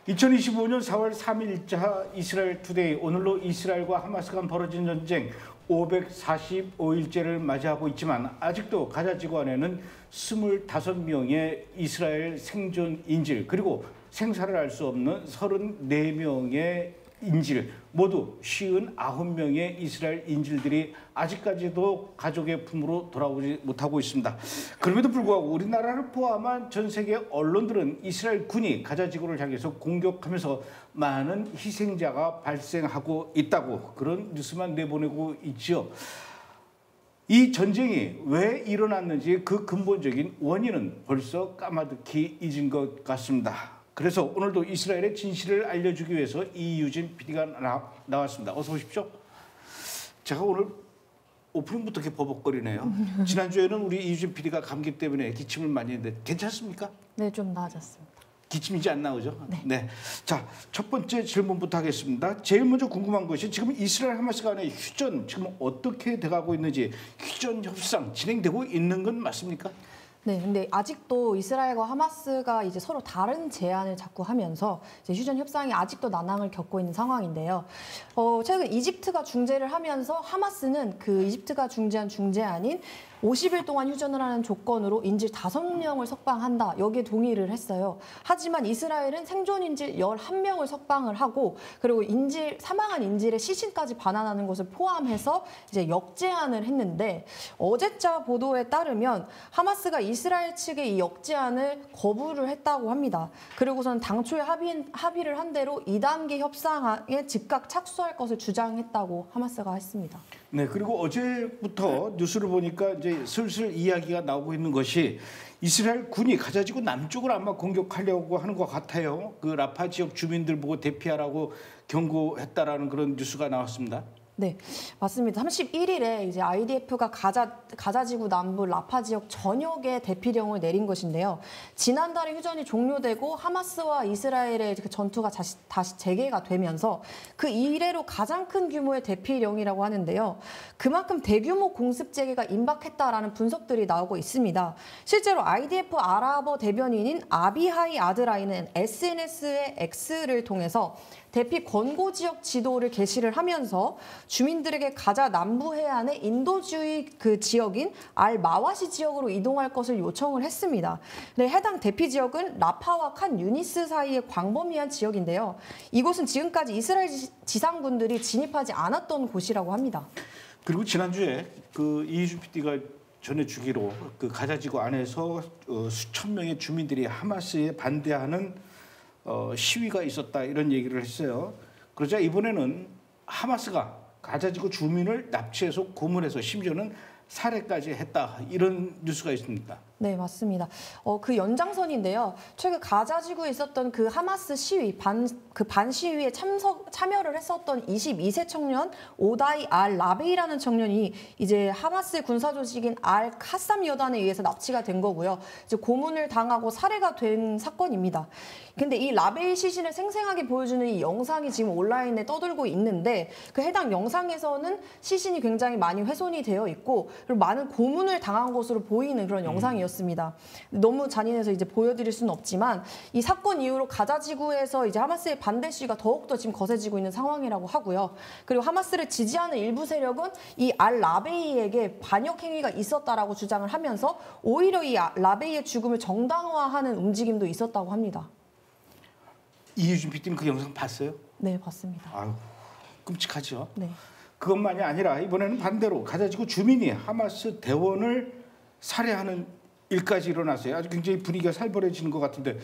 2025년 4월 3일자 이스라엘 투데이, 오늘로 이스라엘과 하마스 간 벌어진 전쟁 545일째를 맞이하고 있지만 아직도 가자 지구 안에는 25명의 이스라엘 생존 인질, 그리고 생사를 알 수 없는 34명의 인질, 모두 59명의 이스라엘 인질들이 아직까지도 가족의 품으로 돌아오지 못하고 있습니다. 그럼에도 불구하고 우리나라를 포함한 전 세계 언론들은 이스라엘 군이 가자 지구를 향해서 공격하면서 많은 희생자가 발생하고 있다고 그런 뉴스만 내보내고 있죠. 이 전쟁이 왜 일어났는지 그 근본적인 원인은 벌써 까마득히 잊은 것 같습니다. 그래서 오늘도 이스라엘의 진실을 알려주기 위해서 이유진 PD가 나왔습니다. 어서 오십시오. 제가 오늘 오프닝부터 이렇게 버벅거리네요. 지난주에는 우리 이유진 PD가 감기 때문에 기침을 많이 했는데 괜찮습니까? 네, 좀 나아졌습니다. 기침이 이제 안 나오죠? 네. 네. 자, 첫 번째 질문부터 하겠습니다. 제일 먼저 궁금한 것이 지금 이스라엘 하마스 간의 휴전 지금 어떻게 돼가고 있는지, 휴전 협상 진행되고 있는 건 맞습니까? 네, 근데 아직도 이스라엘과 하마스가 이제 서로 다른 제안을 자꾸 하면서 이제 휴전 협상이 아직도 난항을 겪고 있는 상황인데요. 최근 이집트가 중재를 하면서 하마스는 그 이집트가 중재한 중재안인 50일 동안 휴전을 하는 조건으로 인질 5명을 석방한다. 여기에 동의를 했어요. 하지만 이스라엘은 생존 인질 11명을 석방을 하고, 그리고 사망한 인질의 시신까지 반환하는 것을 포함해서 이제 역제안을 했는데, 어제자 보도에 따르면 하마스가 이스라엘 측의 이 역제안을 거부를 했다고 합니다. 그리고선 당초에 합의를 한 대로 2단계 협상에 즉각 착수할 것을 주장했다고 하마스가 했습니다. 네, 그리고 어제부터 뉴스를 보니까 이제 슬슬 이야기가 나오고 있는 것이 이스라엘 군이 가자지구 남쪽을 아마 공격하려고 하는 것 같아요. 그 라파 지역 주민들 보고 대피하라고 경고했다라는 그런 뉴스가 나왔습니다. 네, 맞습니다. 31일에 이제 IDF가 가자지구 남부 라파 지역 전역에 대피령을 내린 것인데요. 지난달에 휴전이 종료되고 하마스와 이스라엘의 그 전투가 다시 재개가 되면서 그 이래로 가장 큰 규모의 대피령이라고 하는데요. 그만큼 대규모 공습 재개가 임박했다라는 분석들이 나오고 있습니다. 실제로 IDF 아랍어 대변인인 아비하이 아드라이는 SNS의 X를 통해서 대피 권고 지역 지도를 게시를 하면서 주민들에게 가자 남부 해안의 인도주의 그 지역인 알마와시 지역으로 이동할 것을 요청을 했습니다. 네, 해당 대피 지역은 라파와 칸 유니스 사이의 광범위한 지역인데요. 이곳은 지금까지 이스라엘 지상군들이 진입하지 않았던 곳이라고 합니다. 그리고 지난주에 그 이유준 PD가 전해주기로 그 가자지구 안에서 수천 명의 주민들이 하마스에 반대하는 시위가 있었다, 이런 얘기를 했어요. 그러자 이번에는 하마스가 가자지구 주민을 납치해서 고문해서 심지어는 살해까지 했다, 이런 뉴스가 있습니다. 네, 맞습니다. 그 연장선인데요. 최근 가자지구에 있었던 그 하마스 시위, 반 시위에 참여를 했었던 22세 청년 오다이 알 라베이라는 청년이 이제 하마스의 군사 조직인 알 카삼 여단에 의해서 납치가 된 거고요. 이제 고문을 당하고 살해가 된 사건입니다. 근데 이 라베이 시신을 생생하게 보여주는 이 영상이 지금 온라인에 떠돌고 있는데, 그 해당 영상에서는 시신이 굉장히 많이 훼손이 되어 있고, 그리고 많은 고문을 당한 것으로 보이는 그런 영상이었습니다. 너무 잔인해서 이제 보여드릴 수는 없지만, 이 사건 이후로 가자지구에서 이제 하마스의 반대 시위가 더욱더 지금 거세지고 있는 상황이라고 하고요. 그리고 하마스를 지지하는 일부 세력은 이 알 라베이에게 반역 행위가 있었다라고 주장을 하면서 오히려 이 라베이의 죽음을 정당화하는 움직임도 있었다고 합니다. 이유준 PD는 그 영상 봤어요? 네, 봤습니다. 아유, 끔찍하죠. 네. 그것만이 아니라 이번에는 반대로 가자지구 주민이 하마스 대원을 살해하는 일까지 일어났어요. 아주 굉장히 분위기가 살벌해지는 것 같은데,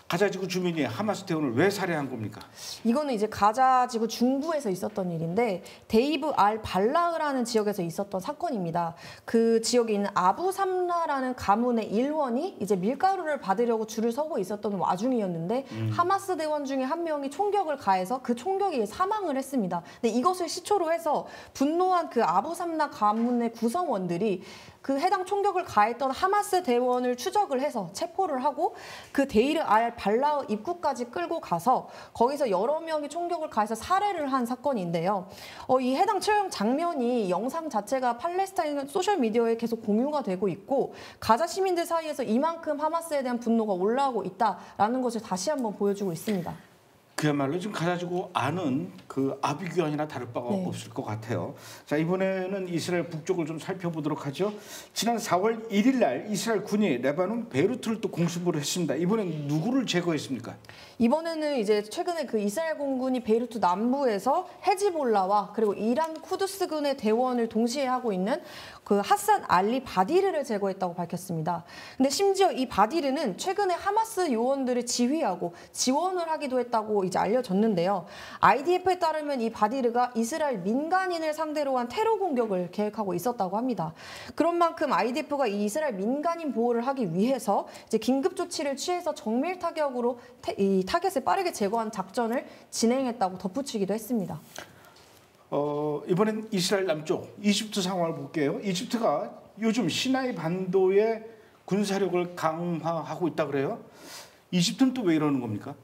가자지구 주민이 하마스 대원을 왜 살해한 겁니까? 이거는 이제 가자지구 중부에서 있었던 일인데, 데이브 알 발라흐라는 지역에서 있었던 사건입니다. 그 지역에 있는 아부 삼라라는 가문의 일원이 이제 밀가루를 받으려고 줄을 서고 있었던 와중이었는데 하마스 대원 중에 한 명이 총격을 가해서 그 총격에 사망을 했습니다. 근데 이것을 시초로 해서 분노한 그 아부 삼라 가문의 구성원들이 그 해당 총격을 가했던 하마스 대원을 추적을 해서 체포를 하고 그 데이르 알 발라흐 입구까지 끌고 가서 거기서 여러 명이 총격을 가해서 살해를 한 사건인데요. 이 해당 처형 장면이 영상 자체가 팔레스타인 소셜미디어에 계속 공유가 되고 있고, 가자 시민들 사이에서 이만큼 하마스에 대한 분노가 올라오고 있다라는 것을 다시 한번 보여주고 있습니다. 그야말로 지금 가지고 아는 그 아비규환이나 다를 바가 네. 없을 것 같아요. 자, 이번에는 이스라엘 북쪽을 좀 살펴보도록 하죠. 지난 4월 1일 날 이스라엘 군이 레바논 베이루트를 또 공습을 했습니다. 이번엔 누구를 제거했습니까? 이번에는 이제 최근에 그 이스라엘 공군이 베이루트 남부에서 헤즈볼라와 그리고 이란 쿠두스군의 대원을 동시에 하고 있는 그 하산 알리 바디르를 제거했다고 밝혔습니다. 근데 심지어 이 바디르는 최근에 하마스 요원들을 지휘하고 지원을 하기도 했다고 이제 알려졌는데요. IDF에 따르면 이 바디르가 이스라엘 민간인을 상대로 한 테러 공격을 계획하고 있었다고 합니다. 그런 만큼 IDF가 이 이스라엘 민간인 보호를 하기 위해서 이제 긴급 조치를 취해서 정밀 타격으로 이 타겟을 빠르게 제거한 작전을 진행했다고 덧붙이기도 했습니다. 이번엔 이스라엘 남쪽 이집트 상황을 볼게요. 이집트가 요즘 시나이 반도의 군사력을 강화하고 있다 그래요. 이집트는 또 왜 이러는 겁니까?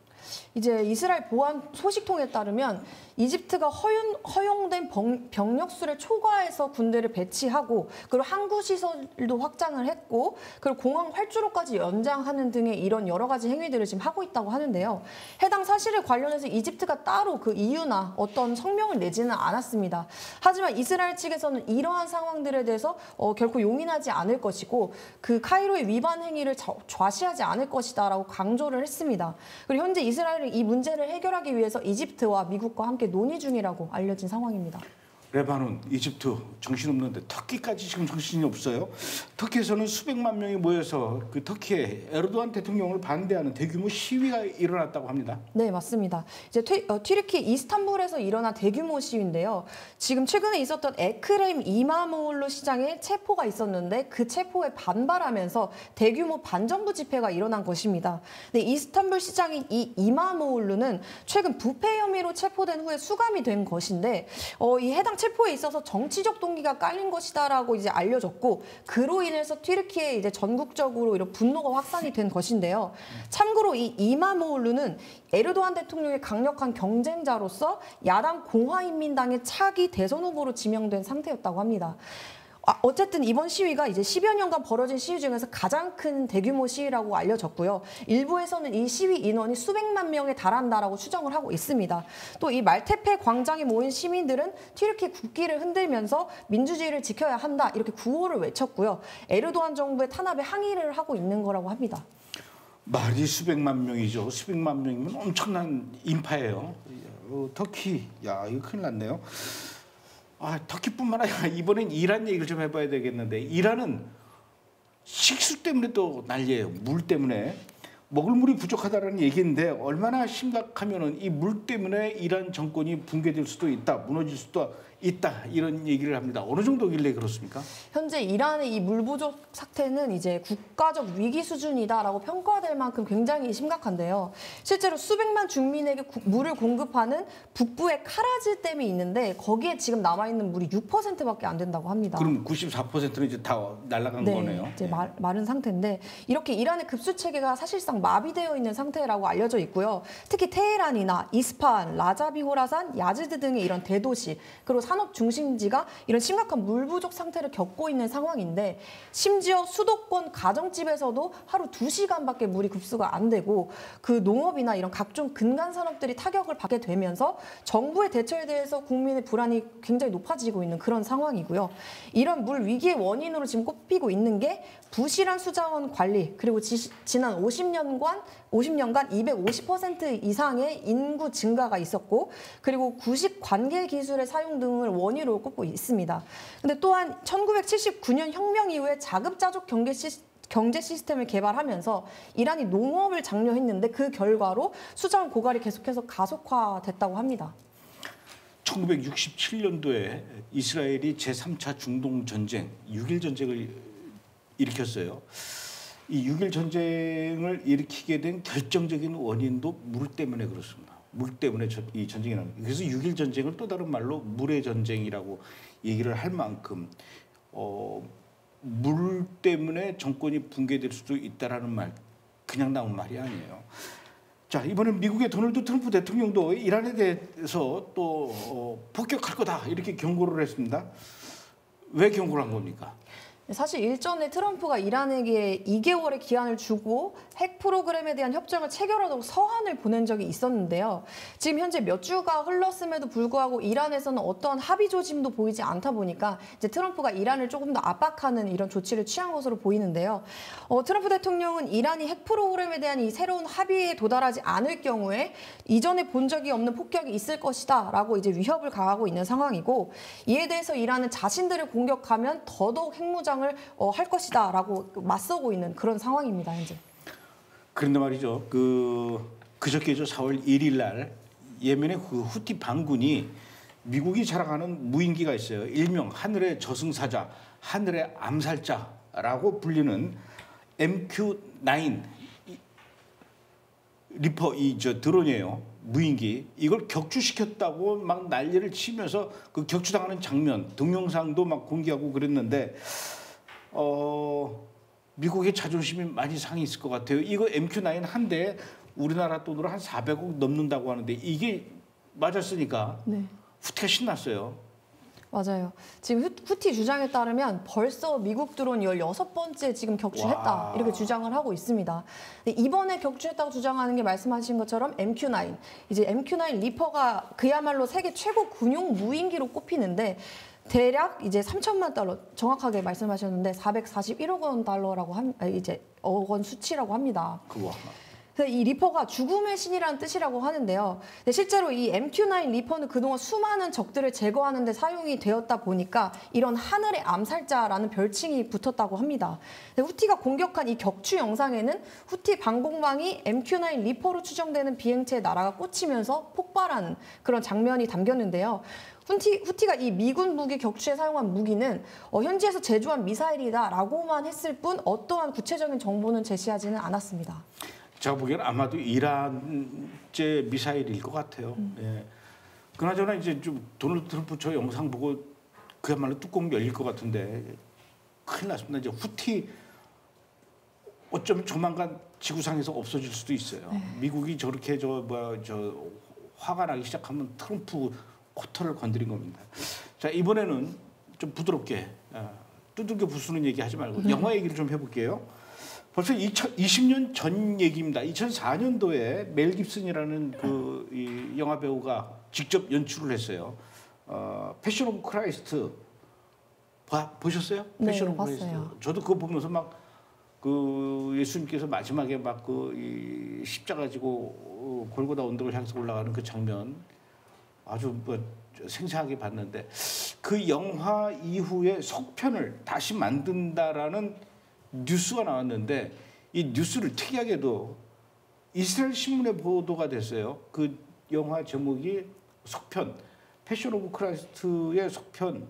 이제 이스라엘 보안 소식통에 따르면 이집트가 허용된 병력 수를 초과해서 군대를 배치하고 그리고 항구 시설도 확장을 했고 그리고 공항 활주로까지 연장하는 등의 이런 여러 가지 행위들을 지금 하고 있다고 하는데요. 해당 사실에 관련해서 이집트가 따로 그 이유나 어떤 성명을 내지는 않았습니다. 하지만 이스라엘 측에서는 이러한 상황들에 대해서 결코 용인하지 않을 것이고 그 카이로의 위반 행위를 좌시하지 않을 것이다라고 강조를 했습니다. 그리고 현재 이스라엘은 이 문제를 해결하기 위해서 이집트와 미국과 함께 논의 중이라고 알려진 상황입니다. 레바논, 이집트 정신없는데 터키까지 지금 정신이 없어요. 터키에서는 수백만 명이 모여서 그 터키의 에르도안 대통령을 반대하는 대규모 시위가 일어났다고 합니다. 네, 맞습니다. 이제 튀르키 이스탄불에서 일어난 대규모 시위인데요. 지금 최근에 있었던 에크렘 이마모울루 시장에 체포가 있었는데 그 체포에 반발하면서 대규모 반정부 집회가 일어난 것입니다. 네, 이스탄불 시장인 이 이마모울루는 최근 부패 혐의로 체포된 후에 수감이 된 것인데 이 해당 체포에 있어서 정치적 동기가 깔린 것이다라고 이제 알려졌고 그로 인해서 튀르키에 이제 전국적으로 이런 분노가 확산이 된 것인데요. 참고로 이 이마모울루는 에르도안 대통령의 강력한 경쟁자로서 야당 공화인민당의 차기 대선 후보로 지명된 상태였다고 합니다. 어쨌든 이번 시위가 이제 10여 년간 벌어진 시위 중에서 가장 큰 대규모 시위라고 알려졌고요. 일부에서는 이 시위 인원이 수백만 명에 달한다라고 추정을 하고 있습니다. 또 이 말테페 광장에 모인 시민들은 튀르키 국기를 흔들면서 민주주의를 지켜야 한다 이렇게 구호를 외쳤고요. 에르도안 정부의 탄압에 항의를 하고 있는 거라고 합니다. 말이 수백만 명이죠. 수백만 명이면 엄청난 인파예요. 터키, 야 이거 큰일 났네요. 터키뿐만 아니라 이번엔 이란 얘기를 좀 해봐야 되겠는데 이란은 식수 때문에 또 난리예요. 물 때문에. 먹을 물이 부족하다는 얘기인데 얼마나 심각하면은 이 물 때문에 이란 정권이 붕괴될 수도 있다, 무너질 수도 있다 이런 얘기를 합니다. 어느 정도길래 그렇습니까? 현재 이란의 이 물 부족 사태는 이제 국가적 위기 수준이다라고 평가될 만큼 굉장히 심각한데요. 실제로 수백만 중민에게 물을 공급하는 북부의 카라즈 댐이 있는데 거기에 지금 남아 있는 물이 6%밖에 안 된다고 합니다. 그럼 94%는 이제 다 날아간 거네요. 이제 마른 상태인데 이렇게 이란의 급수 체계가 사실상 마비되어 있는 상태라고 알려져 있고요. 특히 테헤란이나 이스파한, 라자비호라산, 야즈드 등의 이런 대도시 그리고 산업 중심지가 이런 심각한 물 부족 상태를 겪고 있는 상황인데 심지어 수도권 가정집에서도 하루 2시간밖에 물이 급수가 안 되고 그 농업이나 이런 각종 근간 산업들이 타격을 받게 되면서 정부의 대처에 대해서 국민의 불안이 굉장히 높아지고 있는 그런 상황이고요. 이런 물 위기의 원인으로 지금 꼽히고 있는 게 부실한 수자원 관리 그리고 지난 50년간 250% 이상의 인구 증가가 있었고 그리고 구식 관계 기술의 사용 등을 원인으로 꼽고 있습니다. 근데 또한 1979년 혁명 이후에 자급자족 경제 시스템을 개발하면서 이란이 농업을 장려했는데 그 결과로 수자원 고갈이 계속해서 가속화됐다고 합니다. 1967년도에 이스라엘이 제3차 중동 전쟁, 6.1 전쟁을 일으켰어요. 이 6.1 전쟁을 일으키게 된 결정적인 원인도 물 때문에 그렇습니다. 물 때문에 이 전쟁이 납니다. 그래서 6.1 전쟁을 또 다른 말로 물의 전쟁이라고 얘기를 할 만큼 물 때문에 정권이 붕괴될 수도 있다라는 말 그냥 나온 말이 아니에요. 자, 이번엔 미국의 도널드 트럼프 대통령도 이란에 대해서 또 폭격할 거다 이렇게 경고를 했습니다. 왜 경고를 한 겁니까? 사실 일전에 트럼프가 이란에게 2개월의 기한을 주고 핵 프로그램에 대한 협정을 체결하도록 서한을 보낸 적이 있었는데요. 지금 현재 몇 주가 흘렀음에도 불구하고 이란에서는 어떠한 합의 조짐도 보이지 않다 보니까 이제 트럼프가 이란을 조금 더 압박하는 이런 조치를 취한 것으로 보이는데요. 트럼프 대통령은 이란이 핵 프로그램에 대한 이 새로운 합의에 도달하지 않을 경우에 이전에 본 적이 없는 폭격이 있을 것이다라고 이제 위협을 가하고 있는 상황이고, 이에 대해서 이란은 자신들을 공격하면 더더욱 핵무장을 할 것이다라고 맞서고 있는 그런 상황입니다, 현재. 그런데 말이죠. 그저께죠. 4월 1일 날 예멘의 그 후티 반군이 미국이 자랑하는 무인기가 있어요. 일명 하늘의 저승사자, 하늘의 암살자라고 불리는 MQ-9 리퍼 드론이에요. 무인기. 이걸 격추시켰다고 막 난리를 치면서 그 격추당하는 장면, 동영상도 막 공개하고 그랬는데 미국의 자존심이 많이 상해 있을 것 같아요. 이거 MQ-9 한 대에 우리나라 돈으로 한 400억 넘는다고 하는데 이게 맞았으니까 네. 후티가 신났어요. 맞아요. 지금 후티 주장에 따르면 벌써 미국 드론 16번째 지금 격추했다. 와. 이렇게 주장을 하고 있습니다. 근데 이번에 격추했다고 주장하는 게 말씀하신 것처럼 MQ-9. 이제 MQ-9 리퍼가 그야말로 세계 최고 군용 무인기로 꼽히는데 대략 이제 3천만 달러, 정확하게 말씀하셨는데 441억 원 달러라고 이제 억 원 수치라고 합니다. 그거. 그래서 이 리퍼가 죽음의 신이라는 뜻이라고 하는데요. 근데 실제로 이 MQ-9 리퍼는 그동안 수많은 적들을 제거하는 데 사용이 되었다 보니까 이런 하늘의 암살자라는 별칭이 붙었다고 합니다. 근데 후티가 공격한 이 격추 영상에는 후티 방공망이 MQ-9 리퍼로 추정되는 비행체에 날아가 꽂히면서 폭발한 그런 장면이 담겼는데요. 후티가 이 미군 무기 격추에 사용한 무기는 현지에서 제조한 미사일이다라고만 했을 뿐 어떠한 구체적인 정보는 제시하지는 않았습니다. 제가 보기에는 아마도 이란제 미사일일 것 같아요. 예. 그나저나 이제 좀 도널드 트럼프 저 영상 보고 그야말로 뚜껑 열릴 것 같은데 큰일 났습니다. 이제 후티 어쩌면 조만간 지구상에서 없어질 수도 있어요. 미국이 저렇게 화가 나기 시작하면 트럼프 코털을 건드린 겁니다. 자, 이번에는 좀 부드럽게 두들겨 부수는 얘기 하지 말고 영화 얘기를 좀 해볼게요. 벌써 20년 전 얘기입니다. 2004년도에 멜 깁슨이라는 이 영화 배우가 직접 연출을 했어요. 패션 오브 크라이스트 보셨어요? 네, 패션 오브 봤어요. 크라이스트. 저도 그거 보면서 막 예수님께서 마지막에 막 이 십자가 지고 골고다 언덕을 향해서 올라가는 그 장면 아주 생생하게 봤는데, 그 영화 이후에 속편을 다시 만든다라는 뉴스가 나왔는데 이 뉴스를 특이하게도 이스라엘 신문에 보도가 됐어요. 그 영화 제목이 속편, 패션 오브 크라이스트의 속편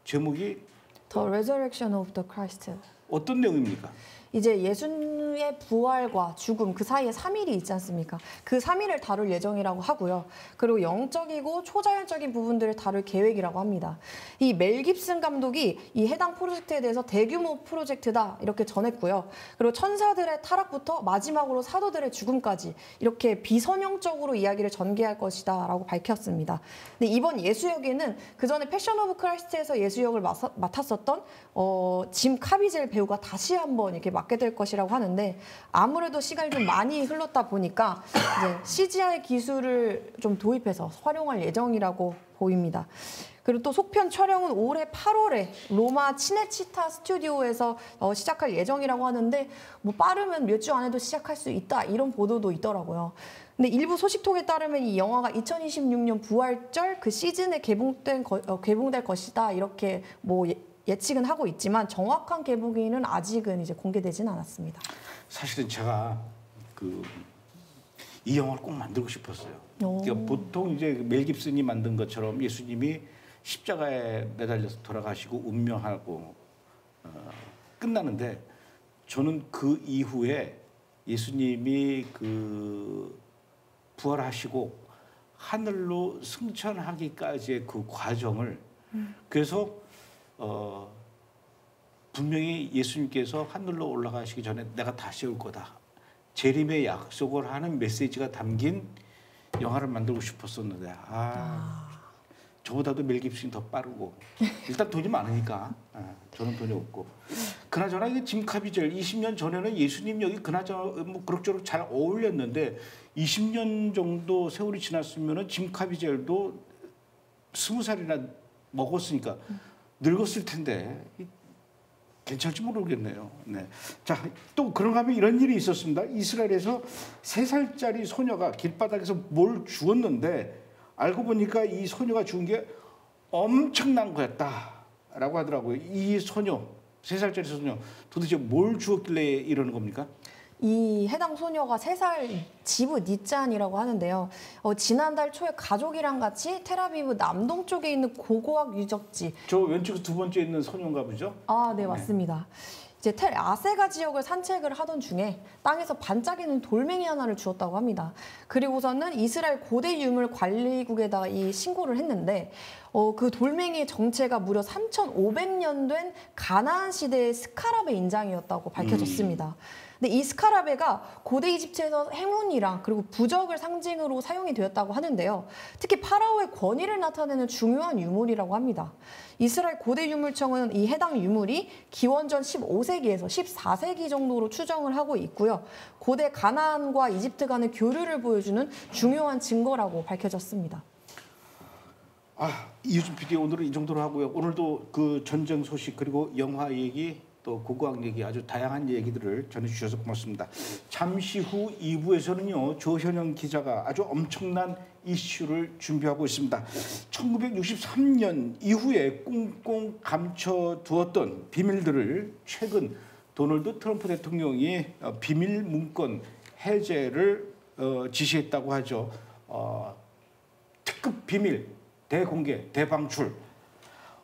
제목이 The Resurrection of the Christ. 어떤 내용입니까? 이제 예수의 부활과 죽음 그 사이에 3일이 있지 않습니까? 그 3일을 다룰 예정이라고 하고요. 그리고 영적이고 초자연적인 부분들을 다룰 계획이라고 합니다. 이 멜 깁슨 감독이 이 해당 프로젝트에 대해서 대규모 프로젝트다 이렇게 전했고요. 그리고 천사들의 타락부터 마지막으로 사도들의 죽음까지 이렇게 비선형적으로 이야기를 전개할 것이다 라고 밝혔습니다. 근데 이번 예수역에는 그 전에 패션 오브 크라이스트에서 예수역을 맡았었던 짐 카비젤 배우가 다시 한번 이렇게 맡게 될 것이라고 하는데, 아무래도 시간이 좀 많이 흘렀다 보니까 이제 CGI 기술을 좀 도입해서 활용할 예정이라고 보입니다. 그리고 또 속편 촬영은 올해 8월에 로마 치네치타 스튜디오에서 시작할 예정이라고 하는데 뭐 빠르면 몇 주 안에도 시작할 수 있다 이런 보도도 있더라고요. 근데 일부 소식통에 따르면 이 영화가 2026년 부활절 그 시즌에 개봉될 것이다 이렇게 뭐 예측은 하고 있지만 정확한 개봉일은 아직은 이제 공개되지는 않았습니다. 사실은 제가 이 영화를 꼭 만들고 싶었어요. 그러니까 보통 이제 멜 깁슨이 만든 것처럼 예수님이 십자가에 매달려서 돌아가시고 운명하고 끝나는데, 저는 그 이후에 예수님이 부활하시고 하늘로 승천하기까지의 그 과정을 그래서 분명히 예수님께서 하늘로 올라가시기 전에 내가 다시 올 거다, 재림의 약속을 하는 메시지가 담긴 영화를 만들고 싶었었는데 저보다도 멜 깁슨이 더 빠르고 일단 돈이 많으니까 저는 돈이 없고 그나저나 이게 짐 카비젤 20년 전에는 예수님 여기 그나저나 뭐 그럭저럭 잘 어울렸는데 20년 정도 세월이 지났으면은 짐 카비젤도 20살이나 먹었으니까 늙었을 텐데 괜찮을지 모르겠네요. 네. 자, 또 그런가 하면 이런 일이 있었습니다. 이스라엘에서 3살짜리 소녀가 길바닥에서 뭘 주웠는데 알고 보니까 이 소녀가 주운 게 엄청난 거였다라고 하더라고요. 이 소녀, 3살짜리 소녀 도대체 뭘 주었길래 이러는 겁니까? 이 해당 소녀가 3살 지브 니짠이라고 하는데요. 지난달 초에 가족이랑 같이 텔아비브 남동쪽에 있는 고고학 유적지. 저 왼쪽 두 번째 있는 소녀인가 보죠? 아, 네, 맞습니다. 이제 텔 아세가 지역을 산책을 하던 중에 땅에서 반짝이는 돌멩이 하나를 주었다고 합니다. 그리고서는 이스라엘 고대 유물 관리국에다가 이 신고를 했는데 그 돌멩이의 정체가 무려 3,500년 된 가나안 시대의 스카라베 인장이었다고 밝혀졌습니다. 근데 이 스카라베가 고대 이집트에서 행운이랑 그리고 부적을 상징으로 사용이 되었다고 하는데요. 특히 파라오의 권위를 나타내는 중요한 유물이라고 합니다. 이스라엘 고대 유물청은 이 해당 유물이 기원전 15세기에서 14세기 정도로 추정을 하고 있고요. 고대 가나안과 이집트 간의 교류를 보여주는 중요한 증거라고 밝혀졌습니다. 이유진 PD 오늘은 이 정도로 하고요. 오늘도 그 전쟁 소식 그리고 영화 얘기 또 고고학 얘기 아주 다양한 얘기들을 전해주셔서 고맙습니다. 잠시 후 2부에서는요. 조현영 기자가 아주 엄청난 이슈를 준비하고 있습니다. 1963년 이후에 꽁꽁 감춰두었던 비밀들을 최근 도널드 트럼프 대통령이 비밀 문건 해제를 지시했다고 하죠. 특급 비밀, 대공개, 대방출.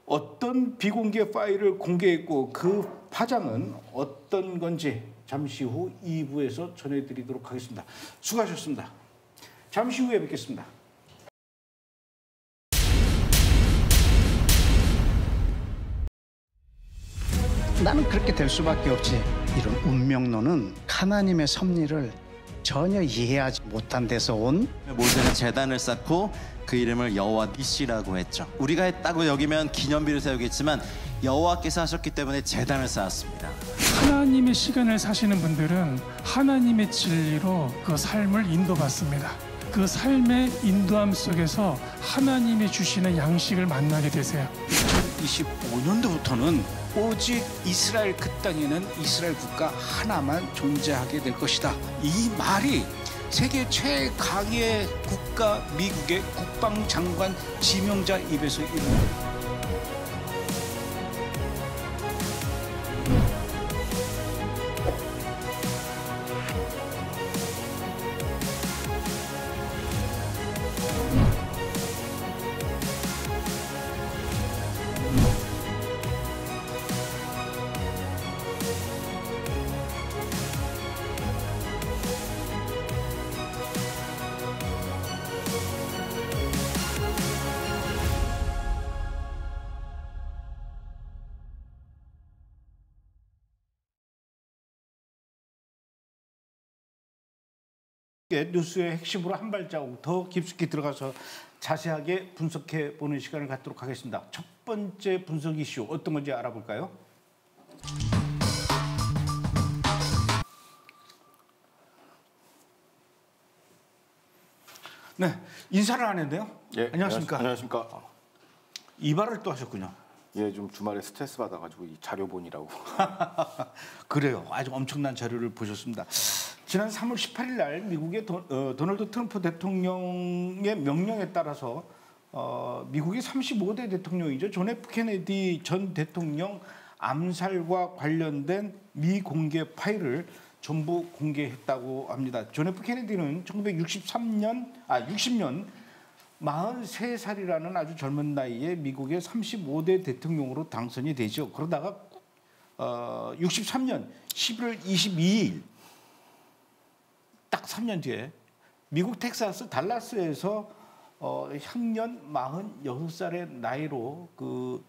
어떤 비공개 파일을 공개했고 그 파장은 어떤 건지 잠시 후 2부에서 전해드리도록 하겠습니다. 수고하셨습니다. 잠시 후에 뵙겠습니다. 나는 그렇게 될 수밖에 없지. 이런 운명론은 하나님의 섭리를 전혀 이해하지 못한 데서 온 모세는 제단을 쌓고 그 이름을 여호와 니시라고 했죠. 우리가 했다고 여기면 기념비를 세우겠지만 여호와께서 하셨기 때문에 제단을 쌓았습니다. 하나님의 시간을 사시는 분들은 하나님의 진리로 그 삶을 인도받습니다. 그 삶의 인도함 속에서 하나님이 주시는 양식을 만나게 되세요. 2025년도부터는 오직 이스라엘 그 땅에는 이스라엘 국가 하나만 존재하게 될 것이다. 이 말이 세계 최강의 국가 미국의 국방장관 지명자 입에서 이루어집니다. 뉴스의 핵심으로 한 발자국 더 깊숙이 들어가서 자세하게 분석해 보는 시간을 갖도록 하겠습니다. 첫 번째 분석 이슈 어떤 건지 알아볼까요? 네, 인사를 안 했네요. 예, 안녕하십니까? 안녕하십니까? 이발을 또 하셨군요. 예, 좀 주말에 스트레스 받아가지고 이 자료 보느라고. 그래요. 아주 엄청난 자료를 보셨습니다. 지난 3월 18일 날 미국의 도널드 트럼프 대통령의 명령에 따라서 미국의 35대 대통령이죠. 존 F 케네디 전 대통령 암살과 관련된 미공개 파일을 전부 공개했다고 합니다. 존 F 케네디는 60년 43살이라는 아주 젊은 나이에 미국의 35대 대통령으로 당선이 되죠. 그러다가 63년 11월 22일 딱 3년 뒤에 미국 텍사스 달라스에서 향년 46살의 나이로 그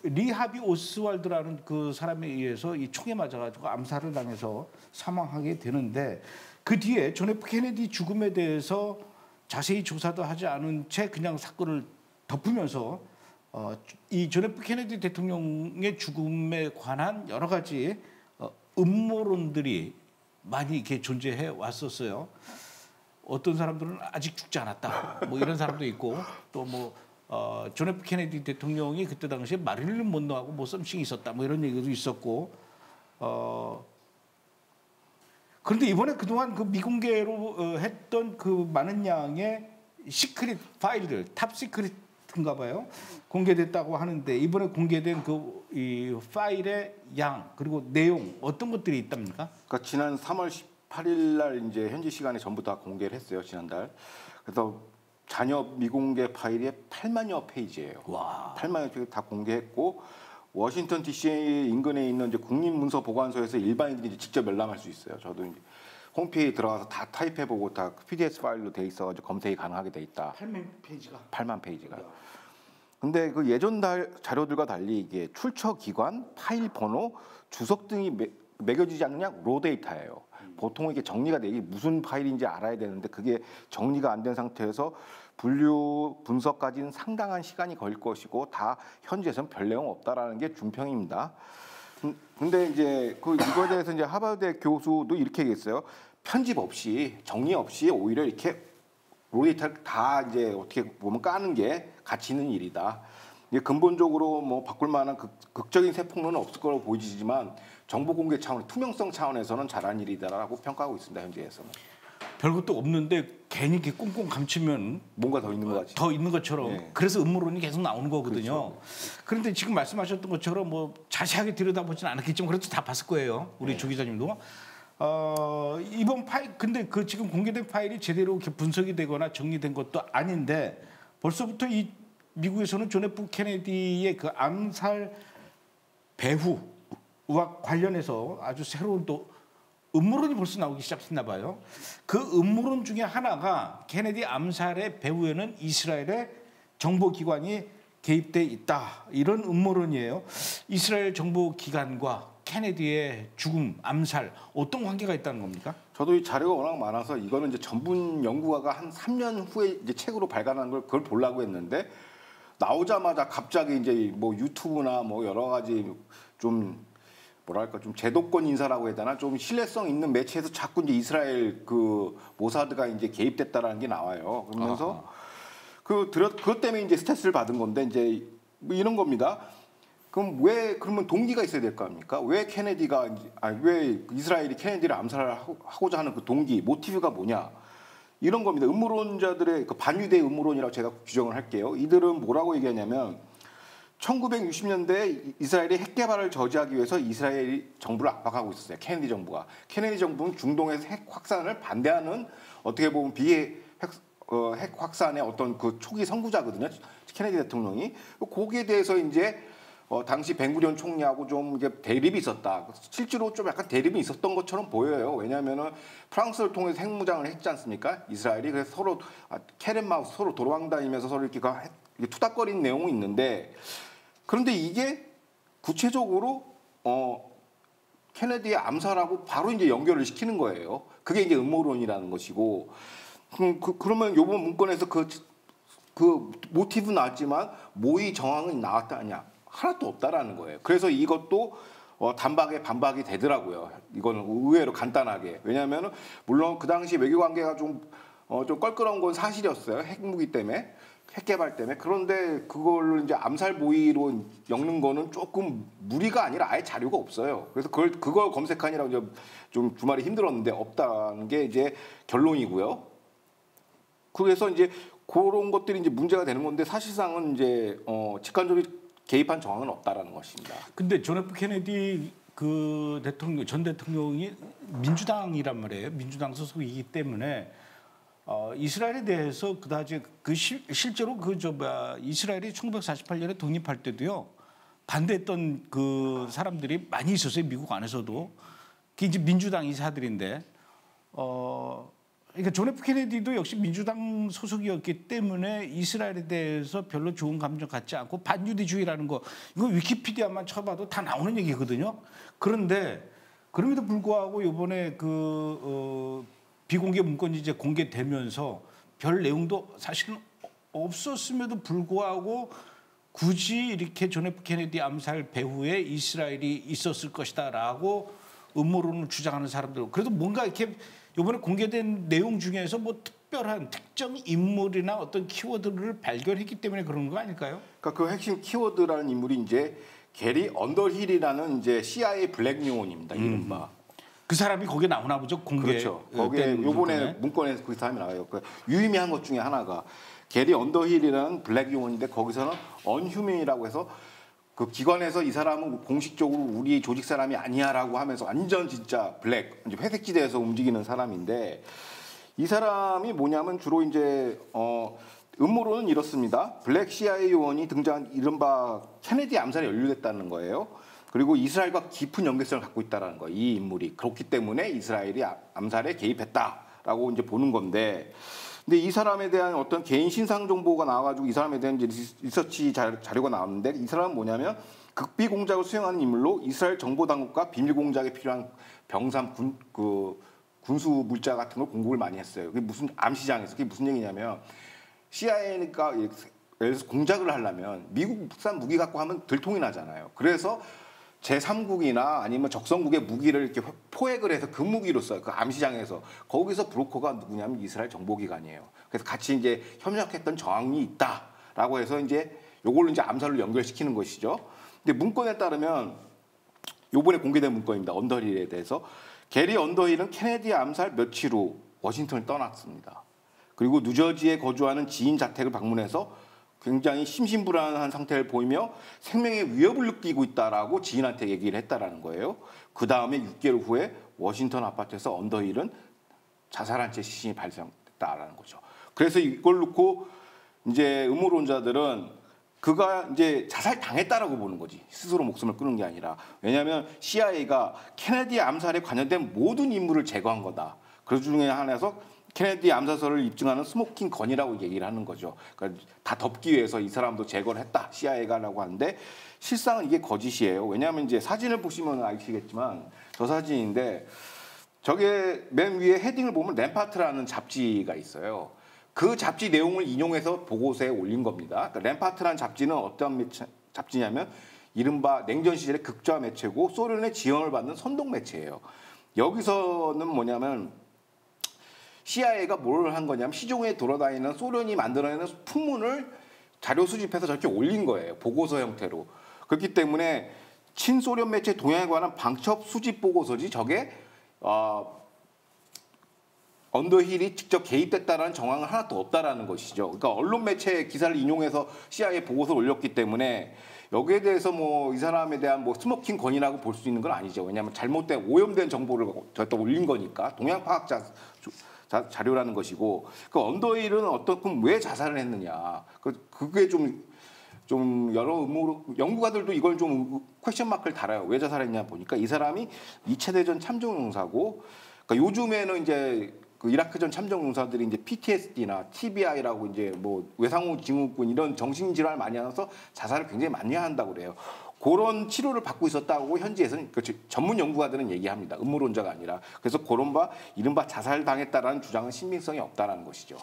리하비 오스왈드라는 그 사람에 의해서 이 총에 맞아가지고 암살을 당해서 사망하게 되는데 그 뒤에 존 F 케네디 죽음에 대해서 자세히 조사도 하지 않은 채 그냥 사건을 덮으면서 이 존 F 케네디 대통령의 죽음에 관한 여러 가지 음모론들이 많이 이렇게 존재해 왔었어요. 어떤 사람들은 아직 죽지 않았다. 뭐 이런 사람도 있고 또 뭐 존 F 케네디 대통령이 그때 당시에 마릴린 먼로하고 뭐 썸씽이 있었다. 뭐 이런 얘기도 있었고 그런데 이번에 그동안 그 미공개로 했던 그 많은 양의 시크릿 파일들, 탑 시크릿인가 봐요. 공개됐다고 하는데 이번에 공개된 그 이 파일의 양 그리고 내용 어떤 것들이 있답니까? 그러니까 지난 3월 18일 날 이제 현지 시간에 전부 다 공개를 했어요. 지난달. 그래서 잔여 미공개 파일이 8만여 페이지예요. 와. 8만여 페이지 다 공개했고 워싱턴 D.C. 인근에 있는 이제 국립문서보관소에서 일반인들이 이제 직접 열람할 수 있어요. 저도 이제 홈페이지에 들어가서 다 타입해보고 다 PDF 파일로 돼 있어 검색이 가능하게 돼 있다. 8만 페이지가. 8만 페이지가. 근데 그 예전 자료들과 달리 이게 출처 기관, 파일 번호, 주석 등이 매겨지지 않는 그냥 로 데이터예요. 보통 이게 정리가 되기 무슨 파일인지 알아야 되는데 그게 정리가 안 된 상태에서 분류 분석까지는 상당한 시간이 걸릴 것이고 다 현지에서는 별 내용 없다라는 게 준평입니다. 근데 이제 이거에 대해서 이제 하버드 교수도 이렇게 얘기했어요. 편집 없이 정리 없이 오히려 이렇게 로데이터를 다 이제 어떻게 보면 까는 게 가치 있는 일이다. 이게 근본적으로 뭐 바꿀 만한 극적인 세폭로는 없을 거라고 보이지만 정보 공개 차원, 투명성 차원에서는 잘한 일이다라고 평가하고 있습니다. 현지에서는. 별것도 없는데 괜히 이렇게 꽁꽁 감추면 뭔가 더 있는 것 같이. 더 있는 것처럼 네. 그래서 음모론이 계속 나오는 거거든요. 그렇죠. 그런데 지금 말씀하셨던 것처럼 뭐 자세하게 들여다보지는 않았겠지만 그래도 다 봤을 거예요. 우리 조 기자님도. 이번 파일 근데 그 지금 공개된 파일이 제대로 이렇게 분석이 되거나 정리된 것도 아닌데 벌써부터 이 미국에서는 존 F 케네디의 그 암살 배후와 관련해서 아주 새로운 또 음모론이 벌써 나오기 시작했나 봐요. 그 음모론 중에 하나가 케네디 암살의 배후에는 이스라엘의 정보기관이 개입돼 있다. 이런 음모론이에요. 이스라엘 정보기관과 케네디의 죽음, 암살 어떤 관계가 있다는 겁니까? 저도 이 자료가 워낙 많아서 이거는 이제 전문 연구가가 한 3년 후에 이제 책으로 발간한 걸 그걸 보려고 했는데 나오자마자 갑자기 이제 뭐 유튜브나 뭐 여러 가지 좀 뭐랄까 좀 제도권 인사라고 해야 되나 좀 신뢰성 있는 매체에서 자꾸 이제 이스라엘 그 모사드가 이제 개입됐다라는 게 나와요. 그러면서 그것 때문에 이제 스트레스를 받은 건데 이제 뭐 이런 겁니다. 그럼 왜 그러면 동기가 있어야 될 거 아닙니까? 왜 왜 이스라엘이 케네디를 암살하고자 하는 그 동기, 모티브가 뭐냐? 이런 겁니다. 음모론자들의 그 반유대 음모론이라고 제가 규정을 할게요. 이들은 뭐라고 얘기하냐면 1960년대 이스라엘이 핵 개발을 저지하기 위해서 이스라엘 정부를 압박하고 있었어요. 케네디 정부가. 케네디 정부는 중동에서 핵 확산을 반대하는 어떻게 보면 핵 확산의 어떤 그 초기 선구자거든요. 케네디 대통령이. 거기에 대해서 이제 당시 벤구리온 총리하고 좀 이게 대립이 있었다. 실제로 좀 약간 대립이 있었던 것처럼 보여요. 왜냐하면은 프랑스를 통해서 핵무장을 했지 않습니까? 이스라엘이 그래서 서로 캐럿마우스 서로 도망다니면서 서로 이렇게 투닥거리는 내용이 있는데 그런데 이게 구체적으로 케네디의 암살하고 바로 이제 연결을 시키는 거예요. 그게 이제 음모론이라는 것이고 그러면 이번 문건에서 그 모티브 나왔지만 모의 정황은 나왔다냐? 하나도 없다라는 거예요. 그래서 이것도 단박에 반박이 되더라고요. 이거는 의외로 간단하게. 왜냐하면은 물론 그 당시 외교 관계가 좀 껄끄러운 건 사실이었어요. 핵무기 때문에, 핵 개발 때문에. 그런데 그걸 이제 암살 모의로 엮는 거는 조금 무리가 아니라 아예 자료가 없어요. 그래서 그걸 검색하느라고 이제 좀 주말에 힘들었는데 없다는 게 이제 결론이고요. 그래서 이제 그런 것들이 이제 문제가 되는 건데 사실상은 이제 직관적으로 개입한 정황은 없다라는 것입니다. 근데 존 F 케네디 그 전 대통령이 민주당이란 말이에요. 민주당 소속이기 때문에 이스라엘에 대해서 그다지 실제로 이스라엘이 1948년에 독립할 때도요 반대했던 그 사람들이 많이 있었어요. 미국 안에서도. 그게 이제 민주당 이사들인데 그러니까 존 F 케네디도 역시 민주당 소속이었기 때문에 이스라엘에 대해서 별로 좋은 감정 갖지 않고 반유대주의라는 거 이거 위키피디아만 쳐봐도 다 나오는 얘기거든요. 그런데 그럼에도 불구하고 이번에 비공개 문건이 이제 공개되면서 별 내용도 사실은 없었음에도 불구하고 굳이 이렇게 존 F 케네디 암살 배후에 이스라엘이 있었을 것이다라고 음모론을 주장하는 사람들. 그래도 뭔가 이렇게 이번에 공개된 내용 중에서 뭐 특별한 특정 인물이나 어떤 키워드를 발견했기 때문에 그런 거 아닐까요? 그러니까 그 핵심 키워드라는 인물이 이제 게리 언더힐이라는 이제 CIA 블랙 요원입니다. 이른바. 그 사람이 거기에 나오나 보죠. 공개. 그렇죠. 거기에 요번에 문건에서 그 사람이 나와요. 그 유의미한 것 중에 하나가 게리 언더힐이라는 블랙 요원인데 거기서는 언휴민이라고 해서 그 기관에서 이 사람은 공식적으로 우리 조직 사람이 아니야라고 하면서 완전 진짜 블랙, 이제 회색 지대에서 움직이는 사람인데 이 사람이 뭐냐면 주로 이제 음모론은 이렇습니다. 블랙 CIA 요원이 등장한 이른바 케네디 암살에 연루됐다는 거예요. 그리고 이스라엘과 깊은 연계성을 갖고 있다는 거예요. 이 인물이. 그렇기 때문에 이스라엘이 암살에 개입했다라고 이제 보는 건데 근데 이 사람에 대한 어떤 개인 신상 정보가 나와가지고 이 사람에 대한 이제 리서치 자료가 나왔는데 이 사람은 뭐냐면 극비 공작을 수행하는 인물로 이스라엘 정보 당국과 비밀 공작에 필요한 병사 군수 물자 같은 걸 공급을 많이 했어요. 그게 무슨 암시장에서 그게 무슨 얘기냐면 CIA니까 예를 들어서 공작을 하려면 미국산 무기 갖고 하면 들통이 나잖아요. 그래서 제3국이나 아니면 적성국의 무기를 이렇게 포획을 해서 그 무기로 써요. 그 암시장에서. 거기서 브로커가 누구냐면 이스라엘 정보기관이에요. 그래서 같이 이제 협력했던 정황이 있다라고 해서 이제 요걸로 이제 암살로 연결시키는 것이죠. 근데 문건에 따르면 요번에 공개된 문건입니다. 언더힐에 대해서. 게리 언더힐은 케네디 암살 며칠 후 워싱턴을 떠났습니다. 그리고 뉴저지에 거주하는 지인 자택을 방문해서 굉장히 심신불안한 상태를 보이며 생명의 위협을 느끼고 있다라고 지인한테 얘기를 했다라는 거예요. 그 다음에 6개월 후에 워싱턴 아파트에서 언더힐은 자살한 채 시신이 발생됐다라는 거죠. 그래서 이걸 놓고 이제 음모론자들은 그가 이제 자살 당했다라고 보는 거지. 스스로 목숨을 끊은 게 아니라. 왜냐하면 CIA가 케네디 암살에 관련된 모든 인물을 제거한 거다. 그 중에 하나에서 케네디 암살설을 입증하는 스모킹 건이라고 얘기를 하는 거죠. 그러니까 다 덮기 위해서 이 사람도 제거를 했다. CIA가라고 하는데 실상은 이게 거짓이에요. 왜냐하면 이제 사진을 보시면 아시겠지만 저 사진인데 저게 맨 위에 헤딩을 보면 램파트라는 잡지가 있어요. 그 잡지 내용을 인용해서 보고서에 올린 겁니다. 그러니까 램파트라는 잡지는 어떤 잡지냐면 이른바 냉전 시절의 극좌 매체고 소련의 지원을 받는 선동 매체예요. 여기서는 뭐냐면 CIA가 뭘 한 거냐면 시중에 돌아다니는 소련이 만들어내는 풍문을 자료 수집해서 저렇게 올린 거예요. 보고서 형태로. 그렇기 때문에 친소련 매체 동향에 관한 방첩 수집 보고서지 저게 언더힐이 직접 개입됐다는 정황은 하나도 없다라는 것이죠. 그러니까 언론 매체 기사를 인용해서 CIA 보고서를 올렸기 때문에 여기에 대해서 뭐 이 사람에 대한 뭐 스모킹 건이라고 볼 수 있는 건 아니죠. 왜냐하면 잘못된 오염된 정보를 저기다 올린 거니까 동향 파악 자료라는 것이고 그 언더힐은 어떻게 왜 자살을 했느냐 그게 좀 여러 연구가들도 이걸 좀 퀘스천 마크를 달아요. 왜 자살했냐 보니까 이 사람이 2차 대전 참전용사고 그러니까 요즘에는 이제 그 이라크전 참전용사들이 이제 PTSD나 TBI라고 이제 뭐 외상후 증후군 이런 정신질환을 많이 하면서 자살을 굉장히 많이 한다고 그래요. 그런 치료를 받고 있었다고 현지에서는 그 전문 연구가들은 얘기합니다. 음모론자가 아니라. 그래서 그런 이른바 자살당했다라는 주장은 신빙성이 없다라는 것이죠.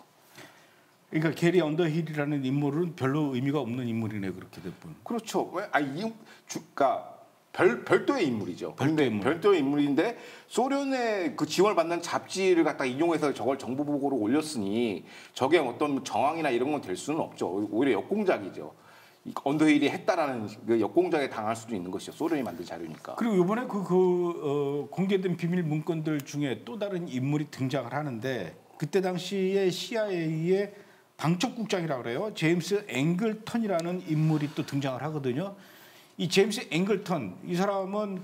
그러니까 게리 언더힐이라는 인물은 별로 의미가 없는 인물이네 그렇게 될 뿐. 그렇죠. 그러니까 별도의 인물이죠. 별도의 인물인데 소련의 그 지원을 받는 잡지를 갖다 인용해서 저걸 정보 보고로 올렸으니 저게 어떤 정황이나 이런 건 될 수는 없죠. 오히려 역공작이죠. 언더힐이 했다라는 그 역공작에 당할 수도 있는 것이죠. 소련이 만든 자료니까. 그리고 이번에 공개된 비밀 문건들 중에 또 다른 인물이 등장을 하는데 그때 당시에 CIA의 방첩국장이라고 그래요. 제임스 앵글턴이라는 인물이 또 등장을 하거든요. 이 제임스 앵글턴 이 사람은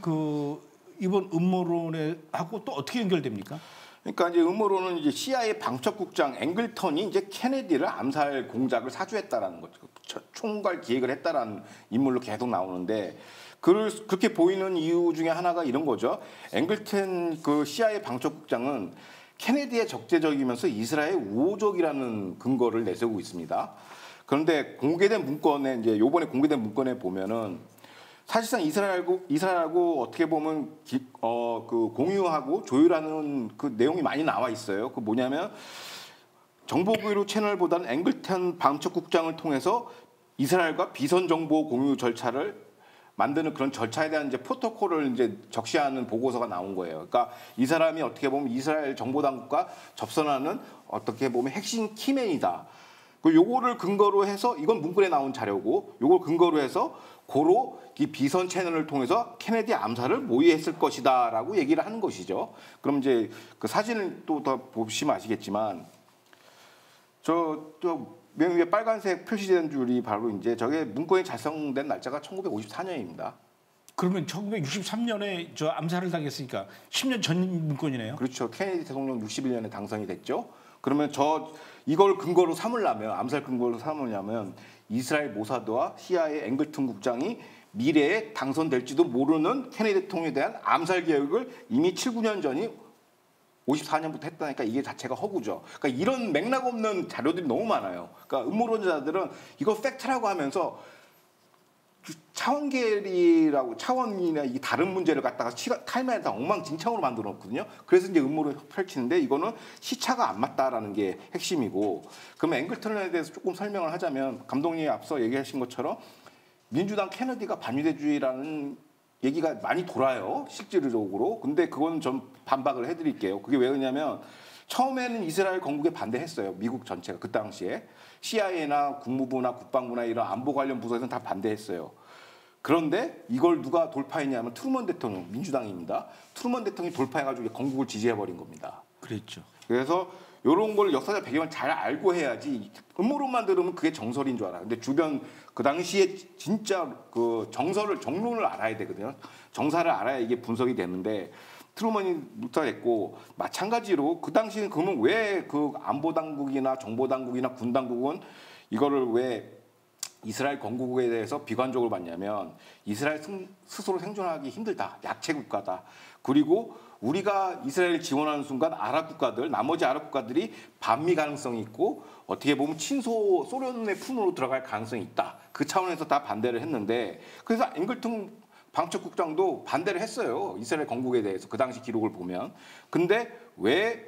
이번 음모론에 하고 또 어떻게 연결됩니까? 그러니까 이제 음모론은 이제 CIA 방첩국장 앵글턴이 이제 케네디를 암살 공작을 사주했다라는 거죠. 총괄 기획을 했다라는 인물로 계속 나오는데 그렇게 보이는 이유 중에 하나가 이런 거죠. 앵글턴 그 CIA 방첩국장은 케네디의 적재적이면서 이스라엘 우호적이라는 근거를 내세우고 있습니다. 그런데 공개된 문건에 이제 요번에 공개된 문건에 보면은 사실상 이스라엘하고 어떻게 보면 그 공유하고 조율하는 그 내용이 많이 나와 있어요. 그 뭐냐면 정보교류 채널보다는 앵글턴 방첩국장을 통해서 이스라엘과 비선 정보 공유 절차를 만드는 그런 절차에 대한 이제 프로토콜을 이제 적시하는 보고서가 나온 거예요. 그러니까 이 사람이 어떻게 보면 이스라엘 정보당국과 접선하는 어떻게 보면 핵심 키맨이다. 그 요거를 근거로 해서 이건 문건에 나온 자료고 요걸 근거로 해서 고로 이 비선 채널을 통해서 케네디 암살을 모의했을 것이다라고 얘기를 하는 것이죠. 그럼 이제 그 사진을 또 더 보시면 아시겠지만 맨 위에 빨간색 표시된 줄이 바로 이제 저게 문건이 작성된 날짜가 1954년입니다. 그러면 1963년에 저 암살을 당했으니까 10년 전 문건이네요. 그렇죠. 케네디 대통령 61년에 당선이 됐죠. 그러면 이걸 근거로 삼으려면 암살 근거로 삼으려면 이스라엘 모사드와 CIA 앵글턴 국장이 미래에 당선될지도 모르는 케네디 대통령에 대한 암살 계획을 이미 7, 9년 전이 54년부터 했다니까 이게 자체가 허구죠. 그러니까 이런 맥락 없는 자료들이 너무 많아요. 그러니까 음모론자들은 이거 팩트라고 하면서 차원이나 이 다른 문제를 갖다가 타임라인에다 엉망진창으로 만들어놓거든요. 그래서 이제 음모를 펼치는데 이거는 시차가 안 맞다라는 게 핵심이고, 그러면 앵글턴에 대해서 조금 설명을 하자면 감독님이 앞서 얘기하신 것처럼 민주당 케네디가 반유대주의라는 얘기가 많이 돌아요, 실질적으로. 근데 그건 좀 반박을 해드릴게요. 그게 왜 그러냐면 처음에는 이스라엘 건국에 반대했어요. 미국 전체가 그 당시에 CIA나 국무부나 국방부나 이런 안보 관련 부서에서는 다 반대했어요. 그런데 이걸 누가 돌파했냐면 트루먼 대통령, 민주당입니다. 트루먼 대통령이 돌파해가지고 건국을 지지해버린 겁니다. 그랬죠. 그래서 이런 걸 역사적 배경을 잘 알고 해야지 음모론만 들으면 그게 정설인 줄 알아요. 근데 주변 그 당시에 진짜 그 정론을 알아야 되거든요. 정사를 알아야 이게 분석이 되는데 트루먼이 묵살했고, 마찬가지로 그 당시에 그러면 왜 그 안보 당국이나 정보 당국이나 군 당국은 이거를 왜 이스라엘 건국에 대해서 비관적으로 봤냐면 이스라엘 스스로 생존하기 힘들다, 약체 국가다. 그리고 우리가 이스라엘을 지원하는 순간 나머지 아랍 국가들이 반미 가능성이 있고 어떻게 보면 소련의 품으로 들어갈 가능성이 있다. 그 차원에서 다 반대를 했는데, 그래서 앵글턴 방첩국장도 반대를 했어요. 이스라엘 건국에 대해서 그 당시 기록을 보면. 근데 왜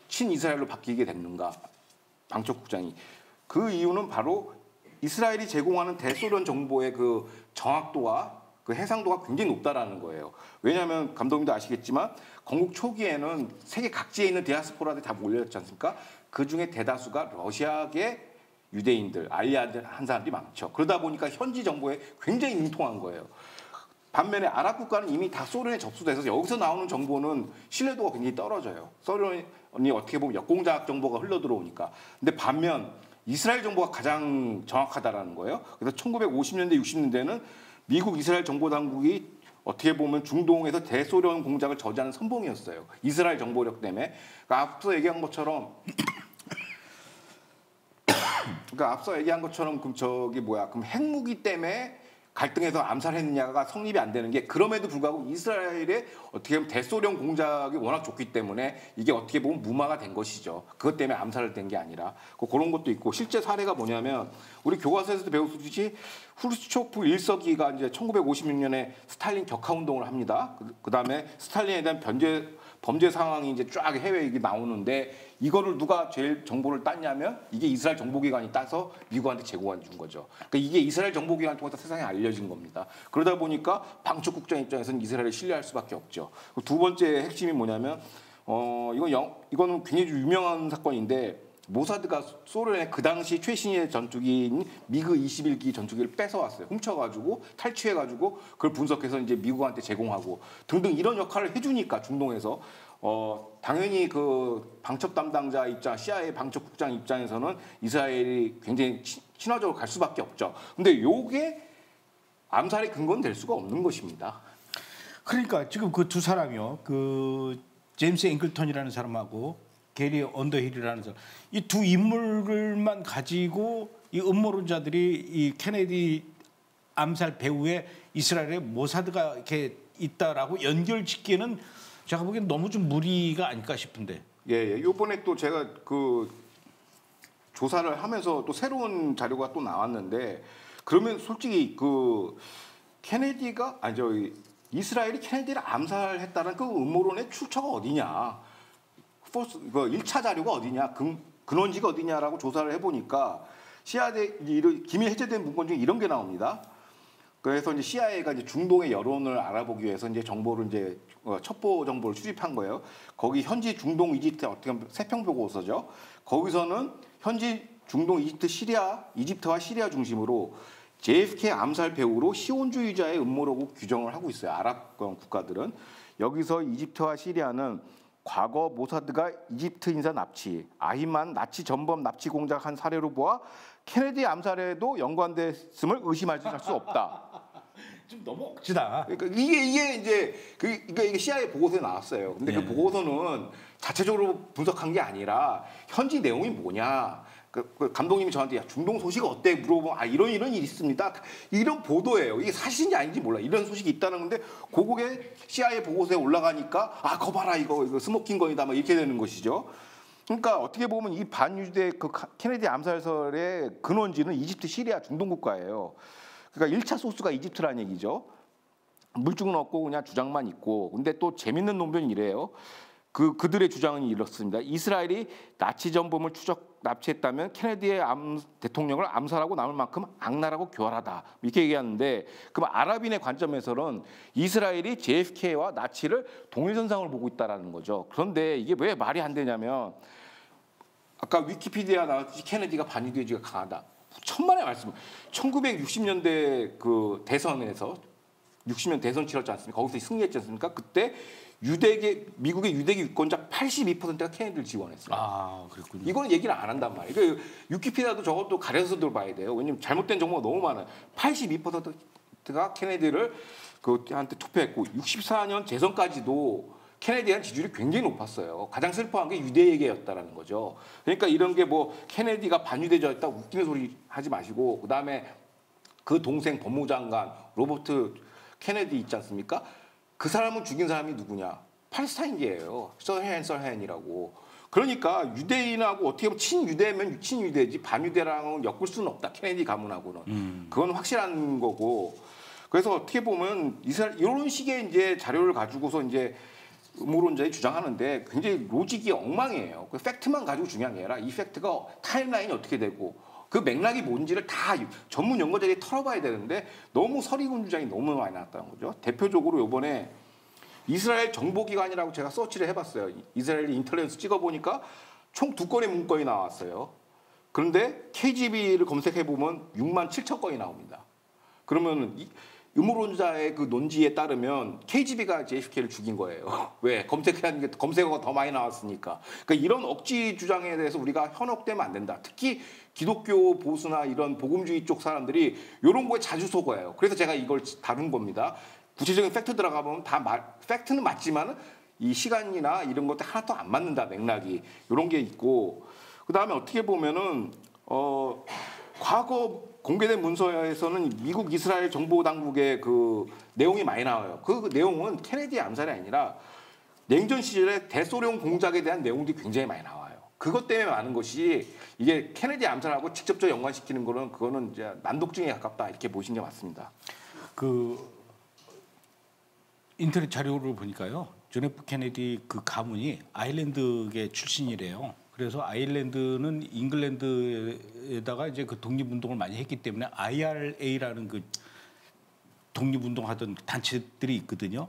친이스라엘로 바뀌게 됐는가? 방첩국장이. 그 이유는 바로 이스라엘이 제공하는 대소련 정보의 그 정확도와 그 해상도가 굉장히 높다라는 거예요. 왜냐하면 감독님도 아시겠지만 건국 초기에는 세계 각지에 있는 디아스포라들이 다 몰려있지 않습니까? 그 중에 대다수가 러시아계 유대인들, 알리아들 한 사람들이 많죠. 그러다 보니까 현지 정보에 굉장히 능통한 거예요. 반면에 아랍 국가는 이미 다 소련에 접수돼서 여기서 나오는 정보는 신뢰도가 굉장히 떨어져요. 소련이 어떻게 보면 역공작 정보가 흘러들어오니까. 근데 반면 이스라엘 정보가 가장 정확하다라는 거예요. 그래서 1950년대, 60년대는 미국 이스라엘 정보당국이 어떻게 보면 중동에서 대소련 공작을 저지하는 선봉이었어요. 이스라엘 정보력 때문에. 그러니까 앞서 얘기한 것처럼 그럼 핵무기 때문에 갈등해서 암살했느냐가 성립이 안 되는 게, 그럼에도 불구하고 이스라엘의 어떻게 보면 대소련 공작이 워낙 좋기 때문에 이게 어떻게 보면 무마가 된 것이죠. 그것 때문에 암살을 된 게 아니라. 그런 것도 있고, 실제 사례가 뭐냐면 우리 교과서에서도 배우듯이 후르츠초프 1서기가 이제 1956년에 스탈린 격하 운동을 합니다. 그다음에 스탈린에 대한 범죄 상황이 이제 쫙 해외에 나오는데, 이거를 누가 제일 정보를 땄냐면 이게 이스라엘 정보기관이 따서 미국한테 제공해 준 거죠. 그러니까 이게 이스라엘 정보기관을 통해서 세상에 알려진 겁니다. 그러다 보니까 방첩국장 입장에서는 이스라엘을 신뢰할 수밖에 없죠. 두 번째 핵심이 뭐냐면 이거는 굉장히 유명한 사건인데, 모사드가 소련의 그 당시 최신의 전투기인 미그 21기 전투기를 뺏어왔어요. 훔쳐가지고 탈취해가지고 그걸 분석해서 이제 미국한테 제공하고 등등 이런 역할을 해주니까 중동에서 당연히 그 방첩 담당자 입장, CIA 방첩국장 입장에서는 이스라엘이 굉장히 친화적으로 갈 수밖에 없죠. 근데 요게 암살의 근거는 될 수가 없는 것입니다. 그러니까 지금 그 두 사람이요, 그 제임스 앵글턴이라는 사람하고 게리 언더힐이라는 사람, 이 두 인물만 가지고 이 음모론자들이 이 케네디 암살 배후에 이스라엘의 모사드가 이렇게 있다라고 연결짓기는 제가 보기엔 너무 좀 무리가 아닐까 싶은데. 예. 이번에 또 제가 그 조사를 하면서 또 새로운 자료가 또 나왔는데, 그러면 솔직히 그 이스라엘이 케네디를 암살했다는 그 음모론의 출처가 어디냐? 1차 자료가 어디냐? 근원지가 어디냐라고 조사를 해보니까 기밀 해제된 문건 중에 이런 게 나옵니다. 그래서 이제 CIA가 이제 중동의 여론을 알아보기 위해서 이제 정보를 이제 첩보 정보를 수집한 거예요. 거기 현지 중동 이집트 어떻게 보면 세평 보고서죠. 거기서는 현지 중동 이집트와 시리아 중심으로 JFK 암살 배후로 시온주의자의 음모라고 규정을 하고 있어요. 아랍권 국가들은. 여기서 이집트와 시리아는 과거 모사드가 이집트 인사 납치, 아히만 나치 전범 납치 공작한 사례로 보아 케네디 암살에도 연관됐음을 의심할 수 없다. 좀 너무 억지다. 그러니까 이게 이제 이게 CIA 보고서에 나왔어요. 근데 그 보고서는 자체적으로 분석한 게 아니라 현지 내용이 뭐냐. 그 감독님이 저한테 야, 중동 소식 어때 물어보면 아 이런 일이 있습니다. 이런 보도예요. 이게 사실인지 아닌지 몰라. 이런 소식이 있다는 건데 그게 CIA 보고서에 올라가니까 아 거 봐라 이거 스모킹 건이다 막 이렇게 되는 것이죠. 그러니까 어떻게 보면 이 반유대 그 케네디 암살설의 근원지는 이집트, 시리아, 중동 국가예요. 그러니까 1차 소스가 이집트라는 얘기죠. 물증은 없고 그냥 주장만 있고. 근데 또 재밌는 논변이 이래요. 그들의 주장은 이렇습니다. 이스라엘이 나치 전범을 납치했다면 케네디의 대통령을 암살하고 남을 만큼 악랄하고 교활하다. 이렇게 얘기하는데 그럼 아랍인의 관점에서는 이스라엘이 JFK와 나치를 동일선상을 보고 있다는 거죠. 그런데 이게 왜 말이 안 되냐면 아까 위키피디아 나왔듯이 케네디가 반유대 의지가 강하다. 천만의 말씀. 1960년대 그 대선에서 60년 대선 치렀지 않습니까? 거기서 승리했지 않습니까? 그때 미국의 유대계 유권자 82%가 케네디를 지원했어요. 아, 그랬군요. 이거는 얘기를 안 한단 말이에요. 그러니까 위키피디아도 저것도 가려서 들어봐야 돼요. 왜냐면 잘못된 정보가 너무 많아요. 82%가 케네디를 한테 투표했고 64년 재선까지도 케네디에 대한 지지율이 굉장히 높았어요. 가장 슬퍼한 게 유대계였다라는 거죠. 그러니까 이런 게 뭐 케네디가 반유대자였다 웃기는 소리 하지 마시고 그다음에 그 동생 법무장관 로버트 케네디 있지 않습니까? 그 사람은 죽인 사람이 누구냐? 팔레스타인계예요. 설헨이라고. 그러니까 유대인하고 어떻게 보면 친유대면 친유대지 반유대랑은 엮을 수는 없다. 케네디 가문하고는. 그건 확실한 거고. 그래서 어떻게 보면 이런 식의 이제 자료를 가지고서 이제 음모론자들이 주장하는데 굉장히 로직이 엉망이에요. 그 팩트만 가지고 중요한 게 아니라 이 팩트가 타임라인이 어떻게 되고 그 맥락이 뭔지를 다 전문 연구자들이 털어봐야 되는데 너무 서리군 주장이 너무 많이 나왔다는 거죠. 대표적으로 이번에 이스라엘 정보기관이라고 제가 서치를 해봤어요. 이스라엘 인터넷에서 찍어보니까 총 2건의 문건이 나왔어요. 그런데 KGB를 검색해보면 6만 7천 건이 나옵니다. 그러면 음모론자의 그 논지에 따르면 KGB가 JFK를 죽인 거예요. 왜? 검색어가 더 많이 나왔으니까. 그러니까 이런 억지 주장에 대해서 우리가 현혹되면 안 된다. 특히 기독교 보수나 이런 복음주의 쪽 사람들이 이런 거에 자주 속아요. 그래서 제가 이걸 다룬 겁니다. 구체적인 팩트 들어가보면 팩트는 맞지만 이 시간이나 이런 것도 하나도 안 맞는다. 맥락이. 이런 게 있고 그다음에 어떻게 보면은 과거 공개된 문서에서는 미국 이스라엘 정보 당국의 그 내용이 많이 나와요. 그 내용은 케네디 암살이 아니라 냉전 시절에 대소련 공작에 대한 내용들이 굉장히 많이 나와요. 그것 때문에 많은 것이 이게 케네디 암살하고 직접적으로 연관시키는 거는 그거는 이제 난독증에 가깝다 이렇게 보시는 게 맞습니다. 그 인터넷 자료를 보니까요. 존 F 케네디 그 가문이 아일랜드계 출신이래요. 그래서 아일랜드는 잉글랜드에다가 이제 그 독립운동을 많이 했기 때문에 IRA라는 그 독립운동하던 단체들이 있거든요.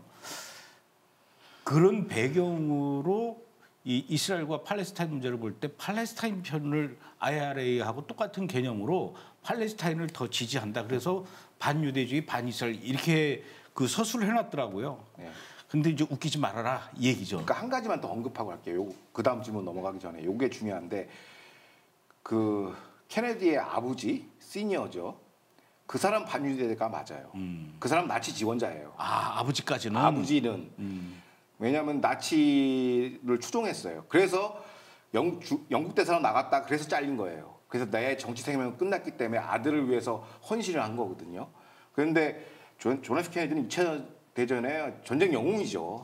그런 배경으로 이 이스라엘과 팔레스타인 문제를 볼 때 팔레스타인 편을 IRA하고 똑같은 개념으로 팔레스타인을 더 지지한다. 그래서 반유대주의, 반이스라엘 이렇게 그 서술을 해놨더라고요. 네. 근데 이제 웃기지 말아라 이 얘기죠. 그러니까 한 가지만 더 언급하고 할게요. 그 다음 질문 넘어가기 전에 이게 중요한데 그 케네디의 아버지 시니어죠. 그 사람 반유대가 맞아요. 그 사람 나치 지원자예요. 아 아버지까지는? 아버지는. 왜냐하면 나치를 추종했어요. 그래서 영국 대사로 나갔다 그래서 잘린 거예요. 그래서 내 정치 생명은 끝났기 때문에 아들을 위해서 헌신을 한 거거든요. 그런데 존 F 케네디는 2차 대전에 전쟁 영웅이죠.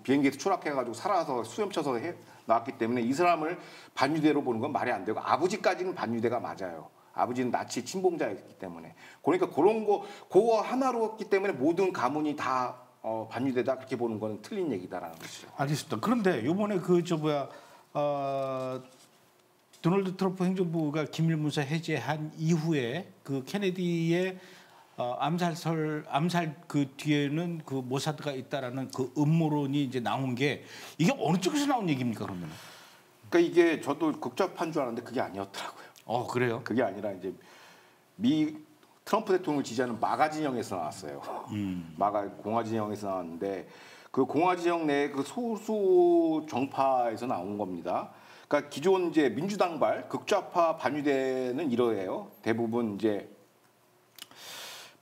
비행기에서 추락해가지고 살아서 수염쳐서 나왔기 때문에 이 사람을 반유대로 보는 건 말이 안 되고 아버지까지는 반유대가 맞아요. 아버지는 나치 친봉자였기 때문에. 그러니까 그런 그거 하나로였기 때문에 모든 가문이 다 반유대다 그렇게 보는 건 틀린 얘기다라는 거죠. 알겠습니다. 그런데 이번에 도널드 트럼프 행정부가 기밀문서 해제한 이후에 그 케네디의 암살 그 뒤에는 그 모사드가 있다라는 그 음모론이 이제 나온 게 이게 어느 쪽에서 나온 얘기입니까 그러면? 그러니까 이게 저도 극좌파인 줄 알았는데 그게 아니었더라고요. 그래요? 그게 아니라 이제 트럼프 대통령을 지지하는 마가 진영에서 나왔어요. 마가 공화 진영에서 나왔는데 그 공화 진영 내 그 소수 정파에서 나온 겁니다. 그러니까 기존 이제 민주당발 극좌파 반유대는 이러해요. 대부분 이제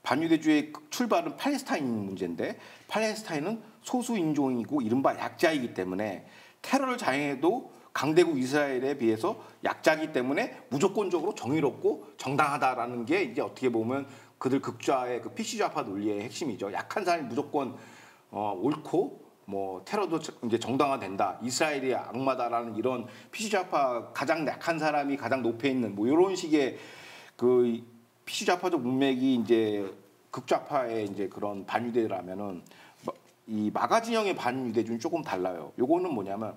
반유대주의 출발은 팔레스타인 문제인데 팔레스타인은 소수 인종이고 이른바 약자이기 때문에 테러를 자행해도 강대국 이스라엘에 비해서 약자이기 때문에 무조건적으로 정의롭고 정당하다라는 게 이제 어떻게 보면 그들 극좌의 그 PC좌파 논리의 핵심이죠. 약한 사람이 무조건 옳고 뭐 테러도 이제 정당화된다. 이스라엘이 악마다라는 이런 PC좌파 가장 약한 사람이 가장 높에 있는 뭐 이런 식의 그 PC좌파적 문맥이 이제 극좌파의 이제 그런 반유대라면은 이 마가 진영의 반유대주는 조금 달라요. 요거는 뭐냐면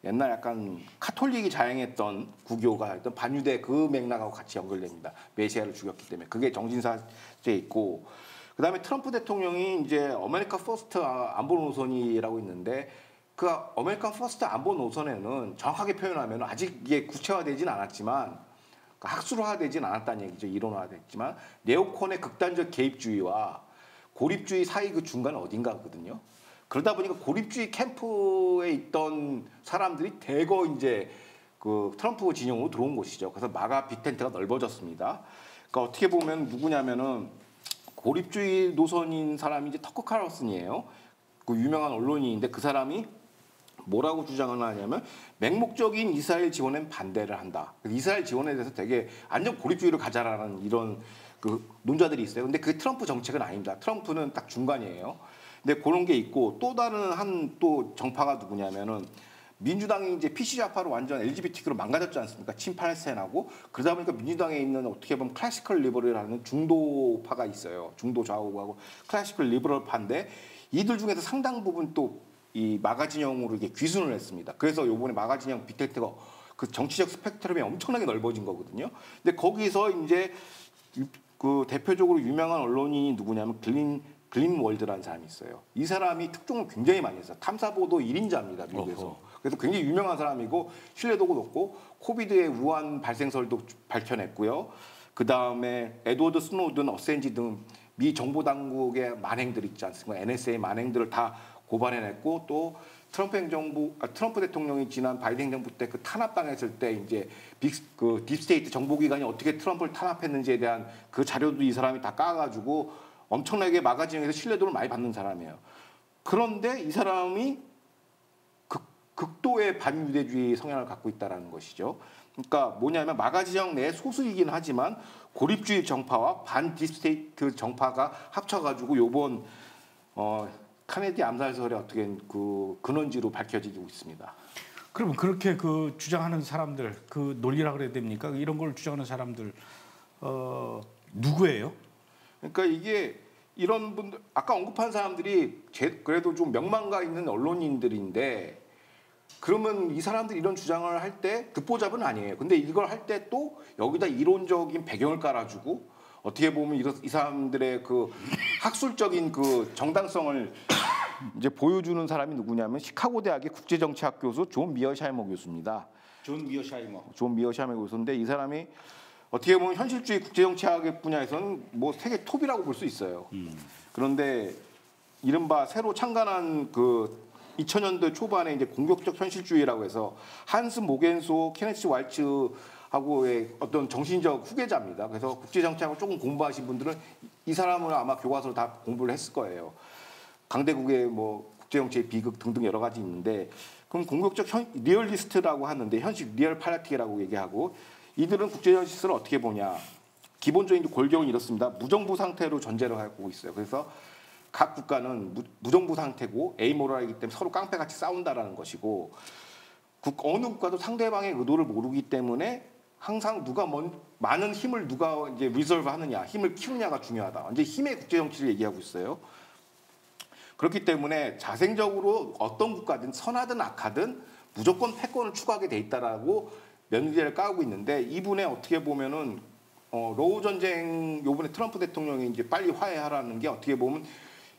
옛날 약간 카톨릭이 자행했던 구교가 했던 반유대 그 맥락하고 같이 연결됩니다. 메시아를 죽였기 때문에 그게 정신사제에 있고 그다음에 트럼프 대통령이 이제 아메리카 퍼스트 안보 노선이라고 있는데 그 아메리칸 퍼스트 안보 노선에는 정확하게 표현하면 아직 이게 구체화되진 않았지만 학술화되진 않았다는 얘기죠. 이론화됐지만 네오콘의 극단적 개입주의와 고립주의 사이 그 중간 어딘가거든요. 그러다 보니까 고립주의 캠프에 있던 사람들이 대거 이제 그 트럼프 진영으로 들어온 곳이죠. 그래서 마가 빅텐트가 넓어졌습니다. 그러니까 어떻게 보면 누구냐면은 고립주의 노선인 사람이 이제 터커 칼슨이에요. 그 유명한 언론인인데 그 사람이 뭐라고 주장을 하냐면 맹목적인 이스라엘 지원에 반대를 한다. 이스라엘 지원에 대해서 되게 완전 고립주의를 가자라는 이런 그 논자들이 있어요. 근데 그 트럼프 정책은 아닙니다. 트럼프는 딱 중간이에요. 근데 그런 게 있고 또 다른 한 또 정파가 누구냐면은 민주당이 이제 PC좌파로 완전 LGBTQ로 망가졌지 않습니까? 친팔레스타인하고 그러다 보니까 민주당에 있는 어떻게 보면 클래시컬 리버럴이라는 중도파가 있어요. 중도 좌우하고 클래시컬 리버럴파인데 이들 중에서 상당 부분 또 이 마가 진영으로 이게 귀순을 했습니다. 그래서 요번에 마가 진영 빅텐트가 그 정치적 스펙트럼이 엄청나게 넓어진 거거든요. 근데 거기서 이제 그 대표적으로 유명한 언론인이 누구냐면 글린월드라는 사람이 있어요. 이 사람이 특종을 굉장히 많이 했어요. 탐사보도 1인자입니다. 미국에서. 그래서 굉장히 유명한 사람이고 신뢰도가 높고 코비드의 우한 발생설도 밝혀냈고요. 그다음에 에드워드 스노든, 어센지 등 미 정보 당국의 만행들 있지 않습니까? NSA 만행들을 다 고발해냈고 또 트럼프 대통령이 지난 바이든 행정부 때 그 탄압당했을 때 이제 그 딥스테이트 정보기관이 어떻게 트럼프를 탄압했는지에 대한 그 자료도 이 사람이 다 까가지고 엄청나게 마가 진영에서 신뢰도를 많이 받는 사람이에요. 그런데 이 사람이 극도의 반유대주의 성향을 갖고 있다는 것이죠. 그러니까 뭐냐면 마가 진영 내 소수이긴 하지만 고립주의 정파와 반 딥스테이트 정파가 합쳐가지고 요번 카네디 암살설의 어떻게 그 근원지로 밝혀지고 있습니다. 그러면 그렇게 그 주장하는 사람들, 그 논리라 그래야 됩니까? 이런 걸 주장하는 사람들 누구예요? 그러니까 이게 이런 분들 아까 언급한 사람들이 그래도 좀 명망가 있는 언론인들인데 그러면 이 사람들이 이런 주장을 할 때 듣보잡은 아니에요. 근데 이걸 할 때 또 여기다 이론적인 배경을 깔아주고 어떻게 보면 이 사람들의 그 학술적인 그 정당성을 이제 보여주는 사람이 누구냐면 시카고 대학의 국제정치학 교수 존 미어샤이머 교수입니다. 존 미어샤이머 교수인데 이 사람이 어떻게 보면 현실주의 국제정치학 분야에서는 뭐 세계 톱이라고 볼 수 있어요. 그런데 이른바 새로 창간한 그 2000년대 초반에 이제 공격적 현실주의라고 해서 한스 모겐소, 케네시 왈츠하고의 어떤 정신적 후계자입니다. 그래서 국제정치학을 조금 공부하신 분들은 이 사람을 아마 교과서로 다 공부를 했을 거예요. 강대국의 뭐 국제정치의 비극 등등 여러 가지 있는데 그럼 공격적 리얼리스트라고 하는데 현실 리얼 팔라틱이라고 얘기하고 이들은 국제현실을 어떻게 보냐. 기본적인 골격은 이렇습니다. 무정부 상태로 전제를 하고 있어요. 그래서 각 국가는 무정부 상태고 에이모랄이기 때문에 서로 깡패같이 싸운다라는 것이고 어느 국가도 상대방의 의도를 모르기 때문에 항상 누가 많은 힘을 누가 이제 리저브 하느냐, 힘을 키우냐가 중요하다. 이제 힘의 국제 정치를 얘기하고 있어요. 그렇기 때문에 자생적으로 어떤 국가든 선하든 악하든 무조건 패권을 추구하게 돼 있다라고 며느리를 까고 있는데 이분의 어떻게 보면은 로우 전쟁 요번에 트럼프 대통령이 이제 빨리 화해하라는 게 어떻게 보면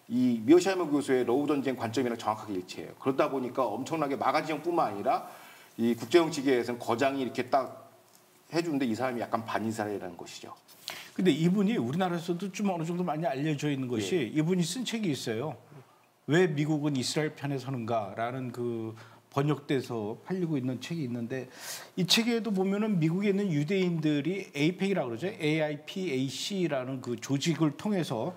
이 미어샤이머 교수의 로우 전쟁 관점이랑 정확하게 일치해요. 그러다 보니까 엄청나게 마가지형뿐만 아니라 이 국제정치계에서는 거장이 이렇게 딱 해주는데 이 사람이 약간 반이스라엘이라는 것이죠. 근데 이분이 우리나라에서도 좀 어느 정도 많이 알려져 있는 것이 예. 이분이 쓴 책이 있어요. 왜 미국은 이스라엘 편에 서는가라는 그 번역돼서 팔리고 있는 책이 있는데 이 책에도 보면은 미국에 있는 유대인들이 AIPAC이라고 그러죠. AIPAC라는 그 조직을 통해서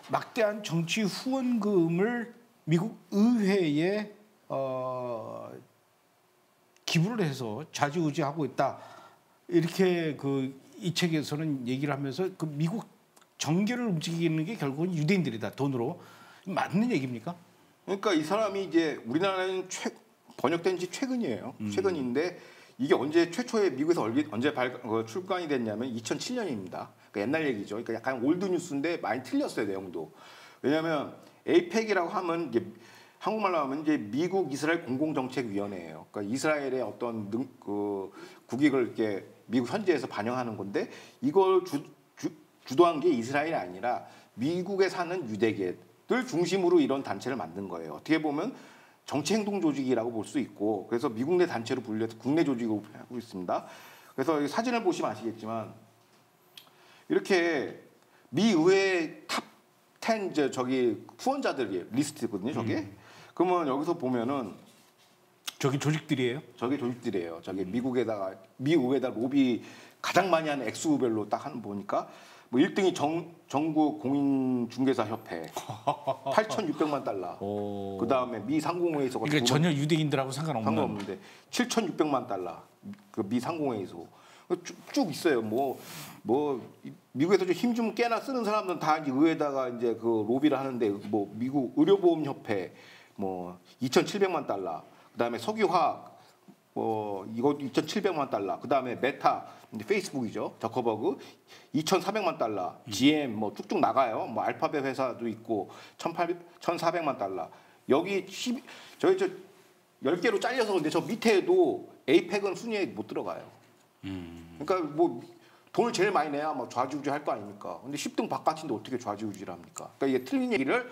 막대한 정치 후원금을 미국 의회에 기부를 해서 좌지우지하고 있다. 이렇게 이 책에서는 얘기를 하면서 그 미국 정계를 움직이는 게 결국은 유대인들이다. 돈으로. 맞는 얘기입니까? 그러니까 이 사람이 이제 우리나라에는 번역된 지 최근이에요. 최근인데 이게 언제 최초에 미국에서 언제 출간이 됐냐면 2007년입니다. 그러니까 옛날 얘기죠. 그러니까 약간 올드 뉴스인데 많이 틀렸어요, 내용도. 왜냐하면 AIPAC이라고 하면 이제 한국말로 하면 이제 미국 이스라엘 공공정책위원회예요. 그러니까 이스라엘의 어떤 국익을 이렇게 미국 현지에서 반영하는 건데 이걸 주도한 게 이스라엘이 아니라 미국에 사는 유대계들 중심으로 이런 단체를 만든 거예요. 어떻게 보면 정치행동조직이라고 볼 수 있고 그래서 미국 내 단체로 분류해서 국내 조직으로 하고 있습니다. 그래서 사진을 보시면 아시겠지만 이렇게 미 의회 탑 10 저기 후원자들이 리스트거든요. 저게. 그러면 여기서 보면은 저기 조직들이에요? 저게 조직들이에요. 저게 미 의회에다 로비 가장 많이 하는 액수별로 딱 하는 보니까 뭐 1등이 전국 공인중개사 협회 8,600만 달러. 그 다음에 미 상공회의소가 그러니까 전혀 유대인들하고 상관없는데 7,600만 달러. 그 미 상공회의소 쭉 있어요. 뭐 미국에서 좀 힘 좀 꽤나 쓰는 사람들은 다 이제 의회에다가 이제 그 로비를 하는데 뭐 미국 의료보험협회 뭐 2,700만 달러. 그 다음에 석유화학 이거 2,700만 달러. 그 다음에 메타 이제 페이스북이죠. 저커버그 2,400만 달러. GM 뭐 쭉쭉 나가요. 뭐 알파벳 회사도 있고 1,400만 달러. 여기 저희 10개로 잘려서 근데 저 밑에도 에이펙은 순위에 못 들어가요. 그러니까 뭐 돈을 제일 많이 내야 뭐 좌지우지 할 거 아닙니까? 근데 10등 바깥인데 어떻게 좌지우지를 합니까? 그러니까 이게 틀린 얘기를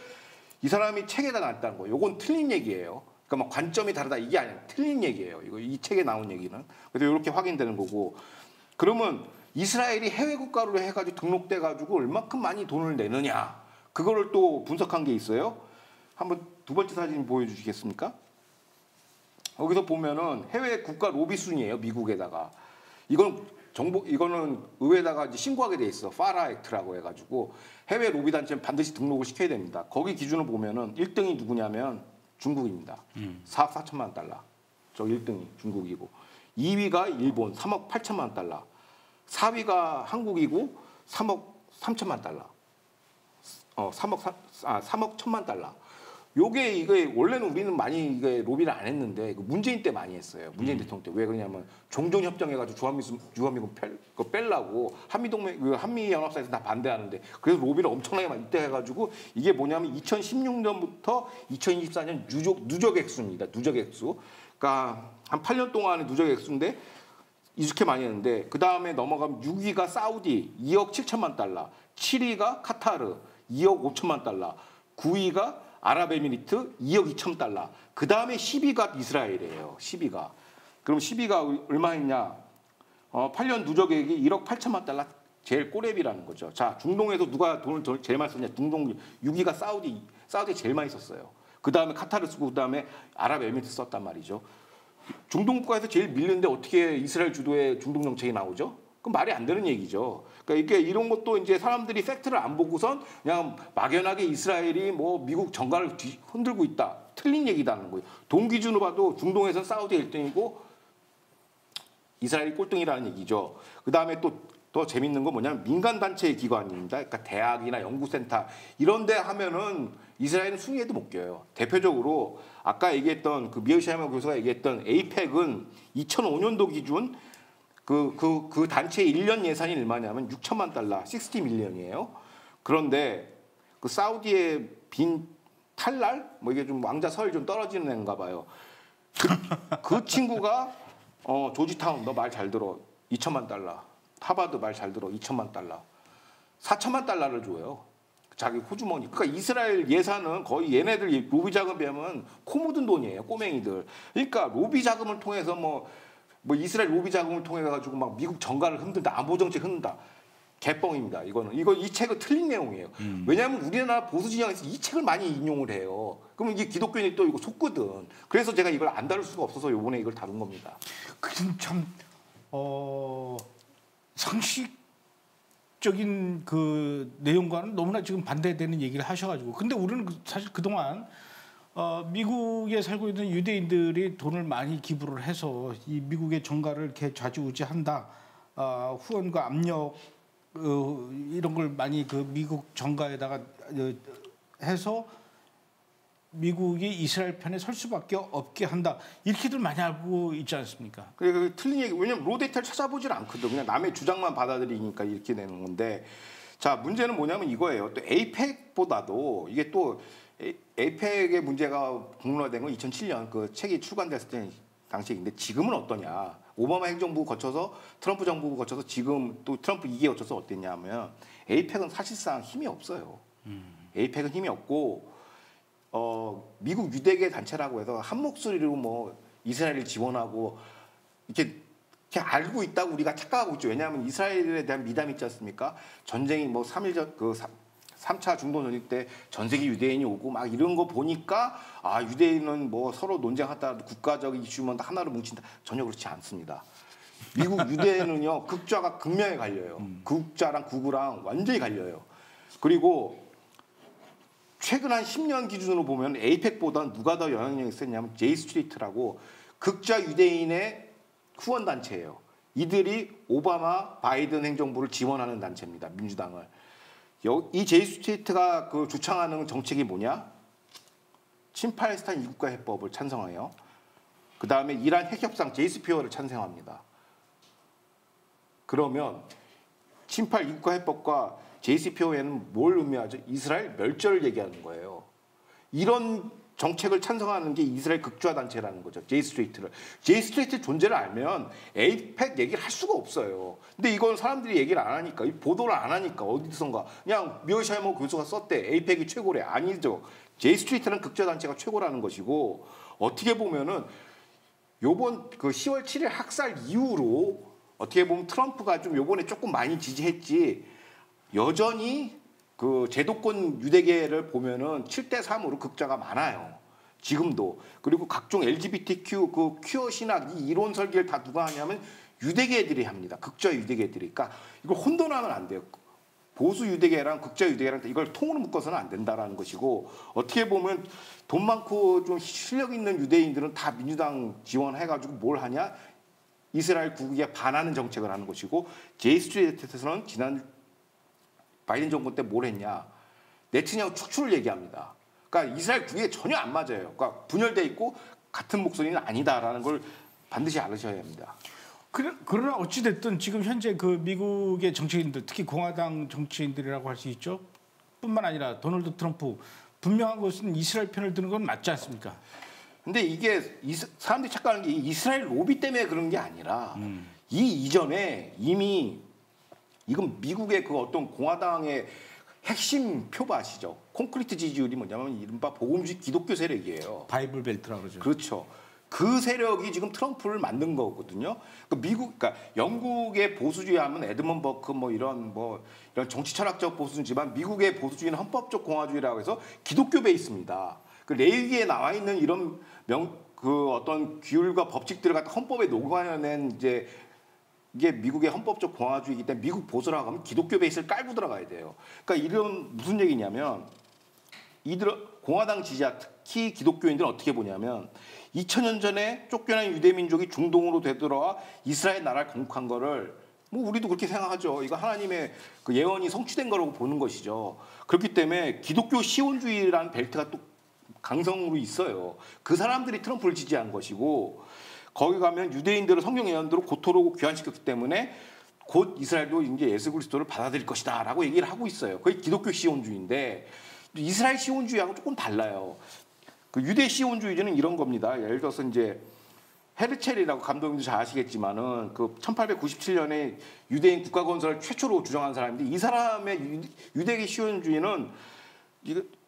이 사람이 책에다 놨다는 거예요. 이건 틀린 얘기예요. 그러니까 막 관점이 다르다 이게 아니라 틀린 얘기예요. 이 책에 나온 얘기는. 그래서 이렇게 확인되는 거고. 그러면 이스라엘이 해외 국가로 해가지고 등록돼 가지고 얼마큼 많이 돈을 내느냐 그거를 또 분석한 게 있어요. 한번 두 번째 사진 보여주시겠습니까? 여기서 보면은 해외 국가 로비 순이에요. 미국에다가 이거는 의회에다가 이제 신고하게 돼 있어. 파라 액트라고 해가지고 해외 로비 단체는 반드시 등록을 시켜야 됩니다. 거기 기준을 보면은 1등이 누구냐면 중국입니다. 4억 4천만 달러. 저 1등이 중국이고 2위가 일본 3억 8천만 달러. 4위가 한국이고 3억 3천만 달러. 3억 1천만 달러. 이게 원래는 우리는 많이 이게 로비를 안 했는데 문재인 때 많이 했어요. 문재인 대통령 때. 왜 그러냐면 종전 협정해가지고 주한미군 빼려고 한미 연합사에서 다 반대하는데 그래서 로비를 엄청나게 많이 이때 해가지고 이게 뭐냐면 2016년부터 2024년 누적 액수입니다. 누적 액수. 그러니까 한 8년 동안의 누적 액수인데 이렇게 많이 했는데 그 다음에 넘어가면 6위가 사우디 2억 7천만 달러, 7위가 카타르 2억 5천만 달러, 9위가 아랍에미리트 2억 2천 달러. 그 다음에 10위가 이스라엘이에요. 10위가. 그럼 10위가 얼마 했냐? 8년 누적액이 1억 8천만 달러 제일 꼬레비라는 거죠. 자, 중동에서 누가 돈을 제일 많이 썼냐? 중동 6위가 사우디 제일 많이 썼어요. 그 다음에 카타르 쓰고 그 다음에 아랍에미리트 썼단 말이죠. 중동 국가에서 제일 밀리는데 어떻게 이스라엘 주도의 중동 정책이 나오죠? 그건 말이 안 되는 얘기죠. 그러니까 이런 것도 이제 사람들이 팩트를 안 보고선 그냥 막연하게 이스라엘이 뭐 미국 정가를 흔들고 있다. 틀린 얘기다는 거예요. 돈 기준으로 봐도 중동에서는 사우디 1등이고 이스라엘이 꼴등이라는 얘기죠. 그 다음에 또 더 재밌는 건 뭐냐면 민간단체의 기관입니다. 그러니까 대학이나 연구센터 이런 데 하면은 이스라엘은 순위에도 못 껴요. 대표적으로 아까 얘기했던 그 미어샤이머 교수가 얘기했던 에이펙은 2005년도 기준 그 단체의 1년 예산이 얼마냐면 6천만 달러, 60 밀리언이에요. 그런데 그 사우디의 빈 탈랄? 뭐 이게 좀 왕자 서열 좀 떨어지는 애인가 봐요. 그 친구가 조지타운 너 말 잘 들어. 2천만 달러. 하버드 말 잘 들어. 2천만 달러. 4천만 달러를 줘요. 자기 호주머니. 그러니까 이스라엘 예산은 거의 얘네들 로비 자금 비하면 코 묻은 돈이에요. 꼬맹이들. 그러니까 로비 자금을 통해서 뭐 이스라엘 로비 자금을 통해 가지고 막 미국 정가를 흔든다. 안보 정책 흔든다. 개뻥입니다. 이 책은 틀린 내용이에요. 왜냐하면 우리나라 보수 진영에서 이 책을 많이 인용을 해요. 그러면 이게 기독교인이 또 이거 속거든. 그래서 제가 이걸 안 다룰 수가 없어서 이번에 이걸 다룬 겁니다. 그럼 참 상식적인 그 내용과는 너무나 지금 반대되는 얘기를 하셔가지고, 근데 우리는 사실 그동안 미국에 살고 있는 유대인들이 돈을 많이 기부를 해서 이 미국의 정가를 이렇게 좌지우지한다, 후원과 압력 이런 걸 많이 그 미국 정가에다가 해서 미국이 이스라엘 편에 설 수밖에 없게 한다, 이렇게들 많이 알고 있지 않습니까? 그게 틀린 얘기. 왜냐면 로 데이터를 찾아보질 않거든. 그냥 남의 주장만 받아들이니까 이렇게 되는 건데, 자 문제는 뭐냐면 이거예요. 또 에이펙보다도 이게 또 에이펙의 문제가 공론화된 건 2007년 그 책이 출간됐을 때 당시인데, 지금은 어떠냐? 오바마 행정부 거쳐서 트럼프 정부 거쳐서 지금 또 트럼프 2기 거쳐서 어땠냐면, 에이펙은 사실상 힘이 없어요. 에이펙은 힘이 없고 미국 유대계 단체라고 해서 한 목소리로 뭐 이스라엘을 지원하고 이렇게 알고 있다고 우리가 착각하고 있죠. 왜냐하면 이스라엘에 대한 미담이 있지 않습니까? 전쟁이 뭐 3차 중동 전쟁 때 전 세계 유대인이 오고 막 이런 거 보니까 유대인은 뭐 서로 논쟁하다가도 국가적인 이슈면 하나로 뭉친다. 전혀 그렇지 않습니다. 미국 유대인은요 극좌가 극명히 갈려요. 극좌랑 극우랑 완전히 갈려요. 그리고 최근 한 10년 기준으로 보면 에이펙보다 누가 더 영향력이 있었냐면 제이 스트리트라고 극좌 유대인의 후원 단체예요. 이들이 오바마 바이든 행정부를 지원하는 단체입니다. 민주당을. 이 제이 스트리트가 그 주창하는 정책이 뭐냐? 친팔레스타인 이국가 해법을 찬성해요. 그 다음에 이란 핵협상 제이스피어를 찬성합니다. 그러면 친팔 이국가 해법과 JCPO에는 뭘 의미하죠? 이스라엘 멸절을 얘기하는 거예요. 이런 정책을 찬성하는 게 이스라엘 극좌 단체라는 거죠. J 스트레이트 존재를 알면 에이펙 얘기를 할 수가 없어요. 근데 이건 사람들이 얘기를 안 하니까, 보도를 안 하니까 어디선가 그냥 미어샤이머 교수가 썼대. 에이펙이 최고래. 아니죠. J 스트레이트는 극좌 단체가 최고라는 것이고, 어떻게 보면은 요번 그 10월 7일 학살 이후로 어떻게 보면 트럼프가 좀 요번에 조금 많이 지지했지, 여전히 그 제도권 유대계를 보면은 7대3으로 극좌가 많아요. 지금도. 그리고 각종 LGBTQ 그 퀴어 신학 이 이론 설계를 다 누가 하냐면 유대계들이 합니다. 극좌 유대계들이. 그러니까 이걸 혼돈하면 안 돼요. 보수 유대계랑 극좌 유대계랑 이걸 통으로 묶어서는 안 된다라는 것이고, 어떻게 보면 돈 많고 좀 실력 있는 유대인들은 다 민주당 지원해가지고 뭘 하냐? 이스라엘 국익에 반하는 정책을 하는 것이고, 제이 스트리트에서는 지난 바이든 정권 때 뭘 했냐? 네트냐후 축출을 얘기합니다. 그러니까 이스라엘 국익에 전혀 안 맞아요. 그러니까 분열돼 있고 같은 목소리는 아니다라는 걸 반드시 알으셔야 합니다. 그러나 어찌 됐든 지금 현재 그 미국의 정치인들, 특히 공화당 정치인들이라고 할 수 있죠. 뿐만 아니라 도널드 트럼프, 분명한 것은 이스라엘 편을 드는 건 맞지 않습니까? 근데 이게 사람들이 착각하는 게 이스라엘 로비 때문에 그런 게 아니라 이 이전에 이미 이건 미국의 그 어떤 공화당의 핵심 표바 아시죠? 콘크리트 지지율이 뭐냐면 이른바 복음주의 기독교 세력이에요. 바이블 벨트라고 그러죠. 그렇죠. 그 세력이 지금 트럼프를 만든 거거든요. 그러니까 영국의 보수주의하면 에드먼 버크 이런 정치 철학적 보수주의지만, 미국의 보수주의는 헌법적 공화주의라고 해서 기독교 베이스입니다. 그 레위기에 나와 있는 이런 그 어떤 규율과 법칙들을 갖다 헌법에 녹아낸 이게 미국의 헌법적 공화주의이기 때문에 미국 보수라고 하면 기독교 베이스를 깔고 들어가야 돼요. 그러니까 이런 무슨 얘기냐면, 공화당 지지자 특히 기독교인들은 어떻게 보냐면 2000년 전에 쫓겨난 유대 민족이 중동으로 되돌아와 이스라엘 나라를 건국한 거를 우리도 그렇게 생각하죠. 이거 하나님의 그 예언이 성취된 거라고 보는 것이죠. 그렇기 때문에 기독교 시온주의라는 벨트가 또 강성으로 있어요. 그 사람들이 트럼프를 지지한 것이고, 거기 가면 유대인들을 성경 예언대로 고토로 귀환시켰기 때문에 곧 이스라엘도 이제 예수 그리스도를 받아들일 것이다라고 얘기를 하고 있어요. 그게 기독교 시온주의인데, 이스라엘 시온주의하고 조금 달라요. 그 유대 시온주의는 이런 겁니다. 예를 들어서 이제 헤르첼이라고 감독님도 잘 아시겠지만은 그 1897년에 유대인 국가 건설을 최초로 주장한 사람인데 이 사람의 유대계 시온주의는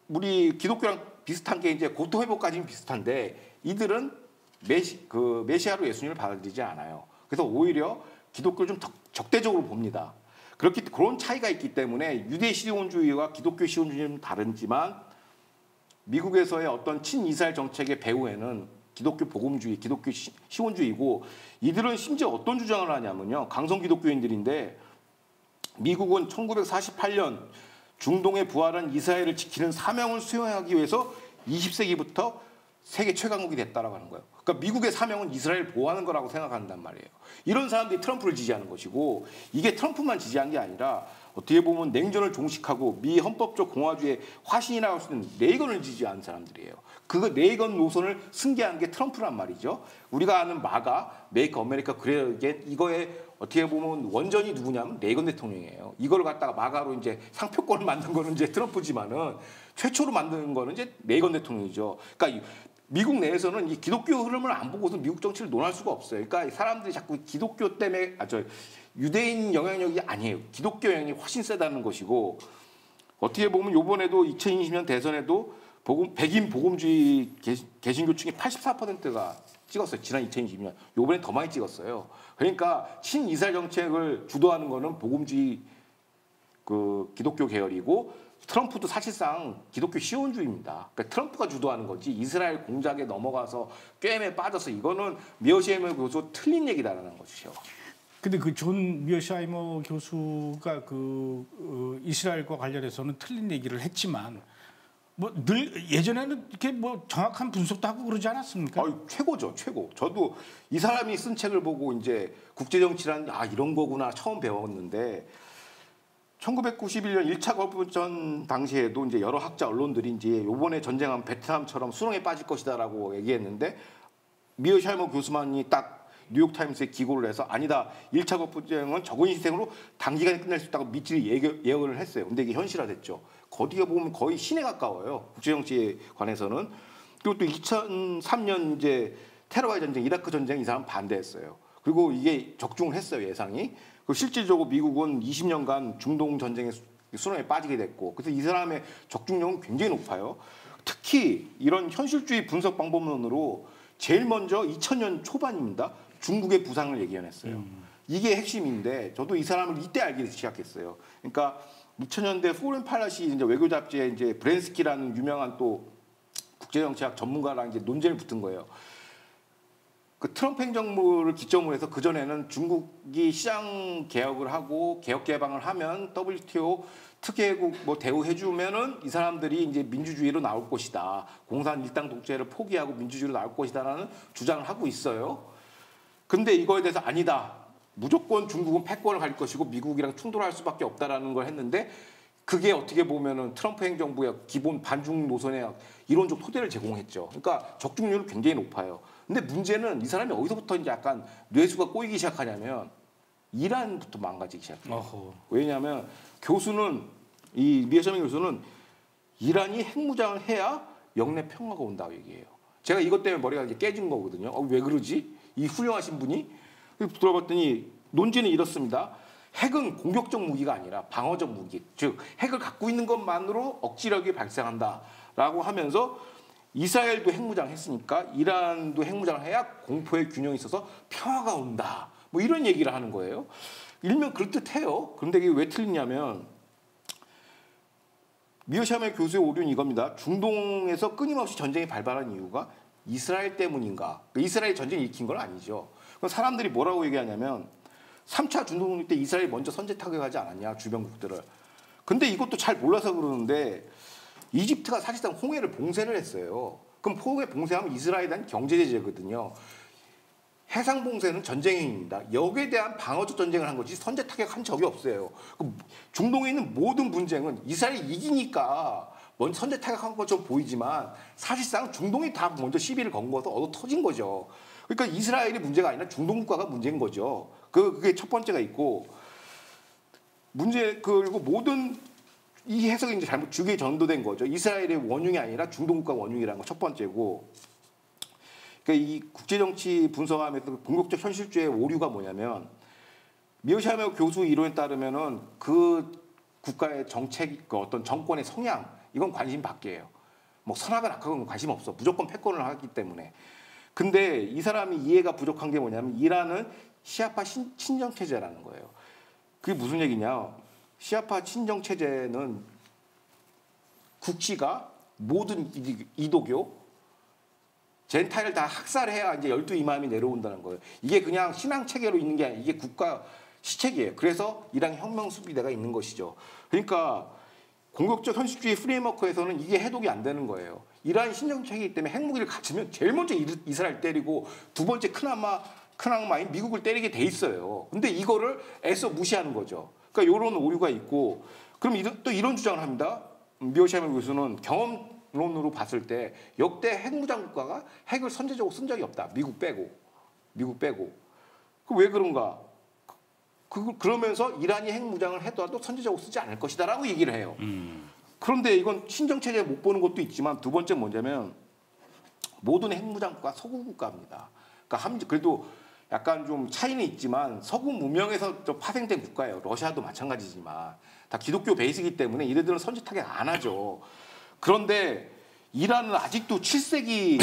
우리 기독교랑 비슷한 게 이제 고통 회복까지는 비슷한데 이들은 메시아로 예수님을 받아들이지 않아요. 그래서 오히려 기독교를 좀 적대적으로 봅니다. 그런 차이가 있기 때문에 유대 시온주의와 기독교 시온주의는 다르지만 미국에서의 어떤 친이스라엘 정책의 배후에는 기독교 복음주의, 기독교 시온주의고 이들은 심지어 어떤 주장을 하냐면요. 강성 기독교인들인데 미국은 1948년 중동에 부활한 이스라엘을 지키는 사명을 수행하기 위해서 20세기부터 세계 최강국이 됐다라고 하는 거예요. 그러니까 미국의 사명은 이스라엘을 보호하는 거라고 생각한단 말이에요. 이런 사람들이 트럼프를 지지하는 것이고 이게 트럼프만 지지한 게 아니라 어떻게 보면 냉전을 종식하고 미 헌법적 공화주의의 화신이라고 할 수 있는 레이건을 지지한 사람들이에요. 그 레이건 노선을 승계한 게 트럼프란 말이죠. 우리가 아는 마가, 메이크 아메리카 그레이건 이거에 어떻게 보면 원전이 누구냐면 레이건 대통령이에요. 이걸 갖다가 마가로 이제 상표권을 만든 거는 이제 트럼프지만은 최초로 만든 거는 이제 레이건 대통령이죠. 그러니까 미국 내에서는 이 기독교 흐름을 안 보고서 미국 정치를 논할 수가 없어요. 그러니까 사람들이 자꾸 기독교 때문에 유대인 영향력이 아니에요. 기독교 영향이 훨씬 세다는 것이고 어떻게 보면 이번에도 2020년 대선에도 백인 복음주의 개신교층이 84%가 찍었어요. 지난 2020년. 이번에 더 많이 찍었어요. 그러니까 친이스라엘 정책을 주도하는 거는 복음주의 그 기독교 계열이고 트럼프도 사실상 기독교 시온주의입니다. 그러니까 트럼프가 주도하는 거지 이스라엘 공작에 넘어가서 꿰매 빠져서 이거는 미어시하이머 교수 틀린 얘기다라는 것이죠. 근데 그 존 미어시하이머 교수가 이스라엘과 관련해서는 틀린 얘기를 했지만 뭐 늘 예전에는 이렇게 뭐 정확한 분석도 하고 그러지 않았습니까? 최고죠, 최고. 저도 이 사람이 쓴 책을 보고 이제 국제 정치란 이런 거구나 처음 배웠는데 1991년 1차 걸프전 당시에도 이제 여러 학자 언론들이 이제 요번에 전쟁하면 베트남처럼 수렁에 빠질 것이다라고 얘기했는데 미어시하이머 교수만이 딱 뉴욕타임스에 기고를 해서 아니다. 1차 걸프전은 적은 희생으로 단기간에 끝낼 수 있다고 미치리 예언을 했어요. 근데 이게 현실화됐죠. 거기가 보면 거의 신에 가까워요. 국제정치에 관해서는. 그리고 또 2003년 이제 테러와의 전쟁, 이라크 전쟁 이 사람 반대했어요. 그리고 이게 적중을 했어요, 예상이. 그리고 실질적으로 미국은 20년간 중동 전쟁의 수렁에 빠지게 됐고 그래서 이 사람의 적중력은 굉장히 높아요. 특히 이런 현실주의 분석 방법론으로 제일 먼저 2000년 초반입니다. 중국의 부상을 예견했어요. 이게 핵심인데 저도 이 사람을 이때 알기 시작했어요. 그러니까 2000년대 포렌 팔라시 이제 외교 잡지에 이제 브랜스키라는 유명한 또 국제정치학 전문가랑 이제 논쟁을 붙은 거예요. 그 트럼프 행정부를 기점으로 해서 그전에는 중국이 시장 개혁을 하고 개혁 개방을 하면 WTO 특혜국 뭐 대우해주면은 이 사람들이 이제 민주주의로 나올 것이다. 공산 일당 독재를 포기하고 민주주의로 나올 것이다라는 주장을 하고 있어요. 근데 이거에 대해서 아니다. 무조건 중국은 패권을 가질 것이고 미국이랑 충돌할 수밖에 없다라는 걸 했는데 그게 어떻게 보면은 트럼프 행정부의 기본 반중 노선의 이론적 토대를 제공했죠. 그러니까 적중률은 굉장히 높아요. 근데 문제는 이 사람이 어디서부터 이제 약간 뇌수가 꼬이기 시작하냐면 이란부터 망가지기 시작해요. 왜냐하면 교수는 이 미어시하이머 교수는 이란이 핵무장을 해야 영내 평화가 온다고 얘기해요. 제가 이것 때문에 머리가 이제 깨진 거거든요. 왜 그러지? 이 훌륭하신 분이 들어봤더니 논지는 이렇습니다. 핵은 공격적 무기가 아니라 방어적 무기, 즉 핵을 갖고 있는 것만으로 억지력이 발생한다라고 하면서 이스라엘도 핵무장했으니까 이란도 핵무장을 해야 공포의 균형이 있어서 평화가 온다. 뭐 이런 얘기를 하는 거예요. 일면 그럴듯해요. 그런데 이게 왜 틀리냐면 미어시하이머 교수의 오류는 이겁니다. 중동에서 끊임없이 전쟁이 발발한 이유가 이스라엘 때문인가? 이스라엘 전쟁이 일으킨 건 아니죠. 사람들이 뭐라고 얘기하냐면 3차 중동독립 때 이스라엘이 먼저 선제 타격하지 않았냐 주변국들을. 근데 이것도 잘 몰라서 그러는데 이집트가 사실상 홍해를 봉쇄를 했어요. 그럼 홍해 봉쇄하면 이스라엘에 대한 경제 제재거든요. 해상 봉쇄는 전쟁 행위입니다. 여기에 대한 방어적 전쟁을 한 거지 선제 타격한 적이 없어요. 중동에 있는 모든 분쟁은 이스라엘이 이기니까 먼저 선제 타격한 것처럼 보이지만 사실상 중동이 다 먼저 시비를 건 거서 얻어 터진 거죠. 그러니까 이스라엘이 문제가 아니라 중동 국가가 문제인 거죠. 그게 첫 번째가 있고 그리고 모든 이 해석이 이제 잘못 주기에 전도된 거죠. 이스라엘의 원흉이 아니라 중동 국가 원흉이라는 거 첫 번째고 그러니까 이 국제정치 분석하면서 공격적 현실주의 오류가 뭐냐면 미어샤이머 교수 이론에 따르면은 그 국가의 정책, 그 어떤 정권의 성향 이건 관심 밖이에요. 뭐 선악은 악악은 관심 없어. 무조건 패권을 하기 때문에. 근데 이 사람이 이해가 부족한 게 뭐냐면 이란은 시아파 친정 체제라는 거예요. 그게 무슨 얘기냐? 시아파 친정 체제는 국시가 모든 이도교 젠타일 다 학살해야 이제 12이맘이 내려온다는 거예요. 이게 그냥 신앙 체계로 있는 게 아니라 이게 국가 시책이에요. 그래서 이란 혁명 수비대가 있는 것이죠. 그러니까 공격적 현실주의 프레임워크에서는 이게 해독이 안 되는 거예요. 이란 신정 체계이기 때문에 핵무기를 갖추면 제일 먼저 이스라엘 때리고 두 번째 큰 악마인 미국을 때리게 돼 있어요. 근데 이거를 애써 무시하는 거죠. 그러니까 이런 오류가 있고 그럼 또 이런 주장을 합니다. 미어샤이머 교수는 경험론으로 봤을 때 역대 핵무장 국가가 핵을 선제적으로 쓴 적이 없다. 미국 빼고. 그 왜 그런가? 그러면서 이란이 핵무장을 해도 선제적으로 쓰지 않을 것이다라고 얘기를 해요. 그런데 이건 신정체제에 못 보는 것도 있지만 두 번째 뭐냐면 모든 핵무장 국가 서구 국가입니다. 그러니까 그래도 약간 좀 차이는 있지만 서구 문명에서 좀 파생된 국가예요. 러시아도 마찬가지지만 다 기독교 베이스이기 때문에 이들은 선제 타격 안 하죠. 그런데 이란은 아직도 7세기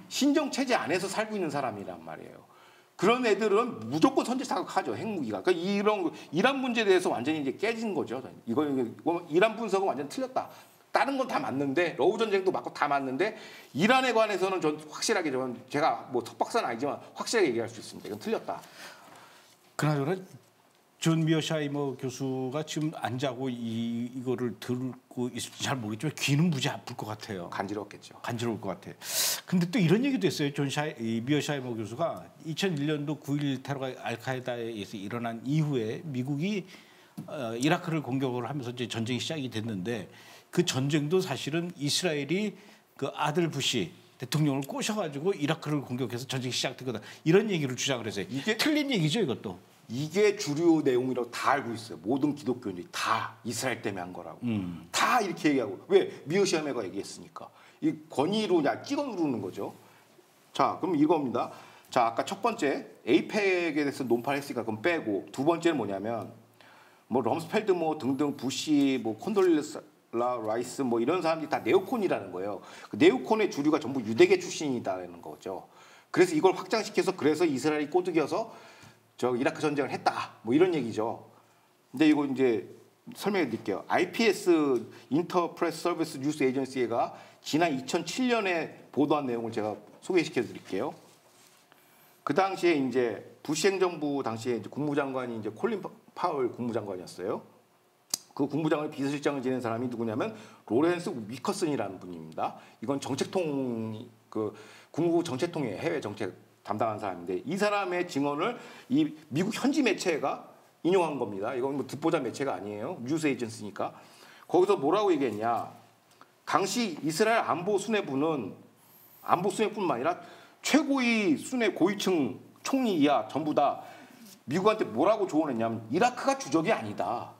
신정체제 안에서 살고 있는 사람이란 말이에요. 그런 애들은 무조건 선제 타격하죠. 핵무기가. 그러니까 이란 문제에 대해서 완전히 이제 깨진 거죠. 이건 이란 분석은 완전 틀렸다. 다른 건 다 맞는데 러우 전쟁도 맞고 다 맞는데 이란에 관해서는 전 확실하게 제가 뭐 석박사는 아니지만 확실하게 얘기할 수 있습니다. 이건 틀렸다. 그나저나 존 미어샤이머 교수가 지금 안 자고 이거를 듣고 있을지 잘 모르겠지만 귀는 무지 아플 것 같아요. 간지럽겠죠. 간지러울 것 같아. 근데 또 이런 얘기도 했어요. 미어샤이머 교수가 2001년도 9.11 테러가 알카에다에서 일어난 이후에 미국이 이라크를 공격을 하면서 이제 전쟁이 시작이 됐는데 그 전쟁도 사실은 이스라엘이 그 아들 부시 대통령을 꼬셔가지고 이라크를 공격해서 전쟁이 시작된 거다. 이런 얘기를 주장을 했어요. 이게 틀린 얘기죠, 이것도. 이게 주류 내용이라고 다 알고 있어요. 모든 기독교인들이 다 이스라엘 때문에 한 거라고. 다 이렇게 얘기하고. 왜? 미어샤이머가 얘기했으니까. 이 권위로 그냥 찍어 누르는 거죠. 자, 그럼 이겁니다. 자, 아까 첫 번째 에이펙에 대해서 논파했으니까 그럼 빼고 두 번째는 뭐냐면 뭐 럼스펠드 뭐 등등 부시 뭐 콘돌레사 라이스 뭐 이런 사람들이 다 네오콘이라는 거예요. 그 네오콘의 주류가 전부 유대계 출신이다라는 거죠. 그래서 이걸 확장시켜서 그래서 이스라엘이 꼬드겨서 이라크 전쟁을 했다. 뭐 이런 얘기죠. 근데 이거 이제 설명해 드릴게요. IPS 인터프레스 서비스 뉴스 에이전시가 지난 2007년에 보도한 내용을 제가 소개시켜 드릴게요. 그 당시에 이제 부시 행정부 당시에 이제 국무장관이 이제 콜린 파월 국무장관이었어요. 그 국무장관 비서실장을 지낸 사람이 누구냐면 로렌스 위커슨이라는 분입니다. 이건 정책통 국무부 정책통의 해외 정책 담당한 사람인데 이 사람의 증언을 이 미국 현지 매체가 인용한 겁니다. 이건 뭐 듣보잡 매체가 아니에요. 뉴스 에이전시니까. 거기서 뭐라고 얘기했냐. 당시 이스라엘 안보 수뇌부는 안보 수뇌뿐만 아니라 최고위 수뇌 고위층 총리 이하 전부 다 미국한테 뭐라고 조언했냐면 이라크가 주적이 아니다.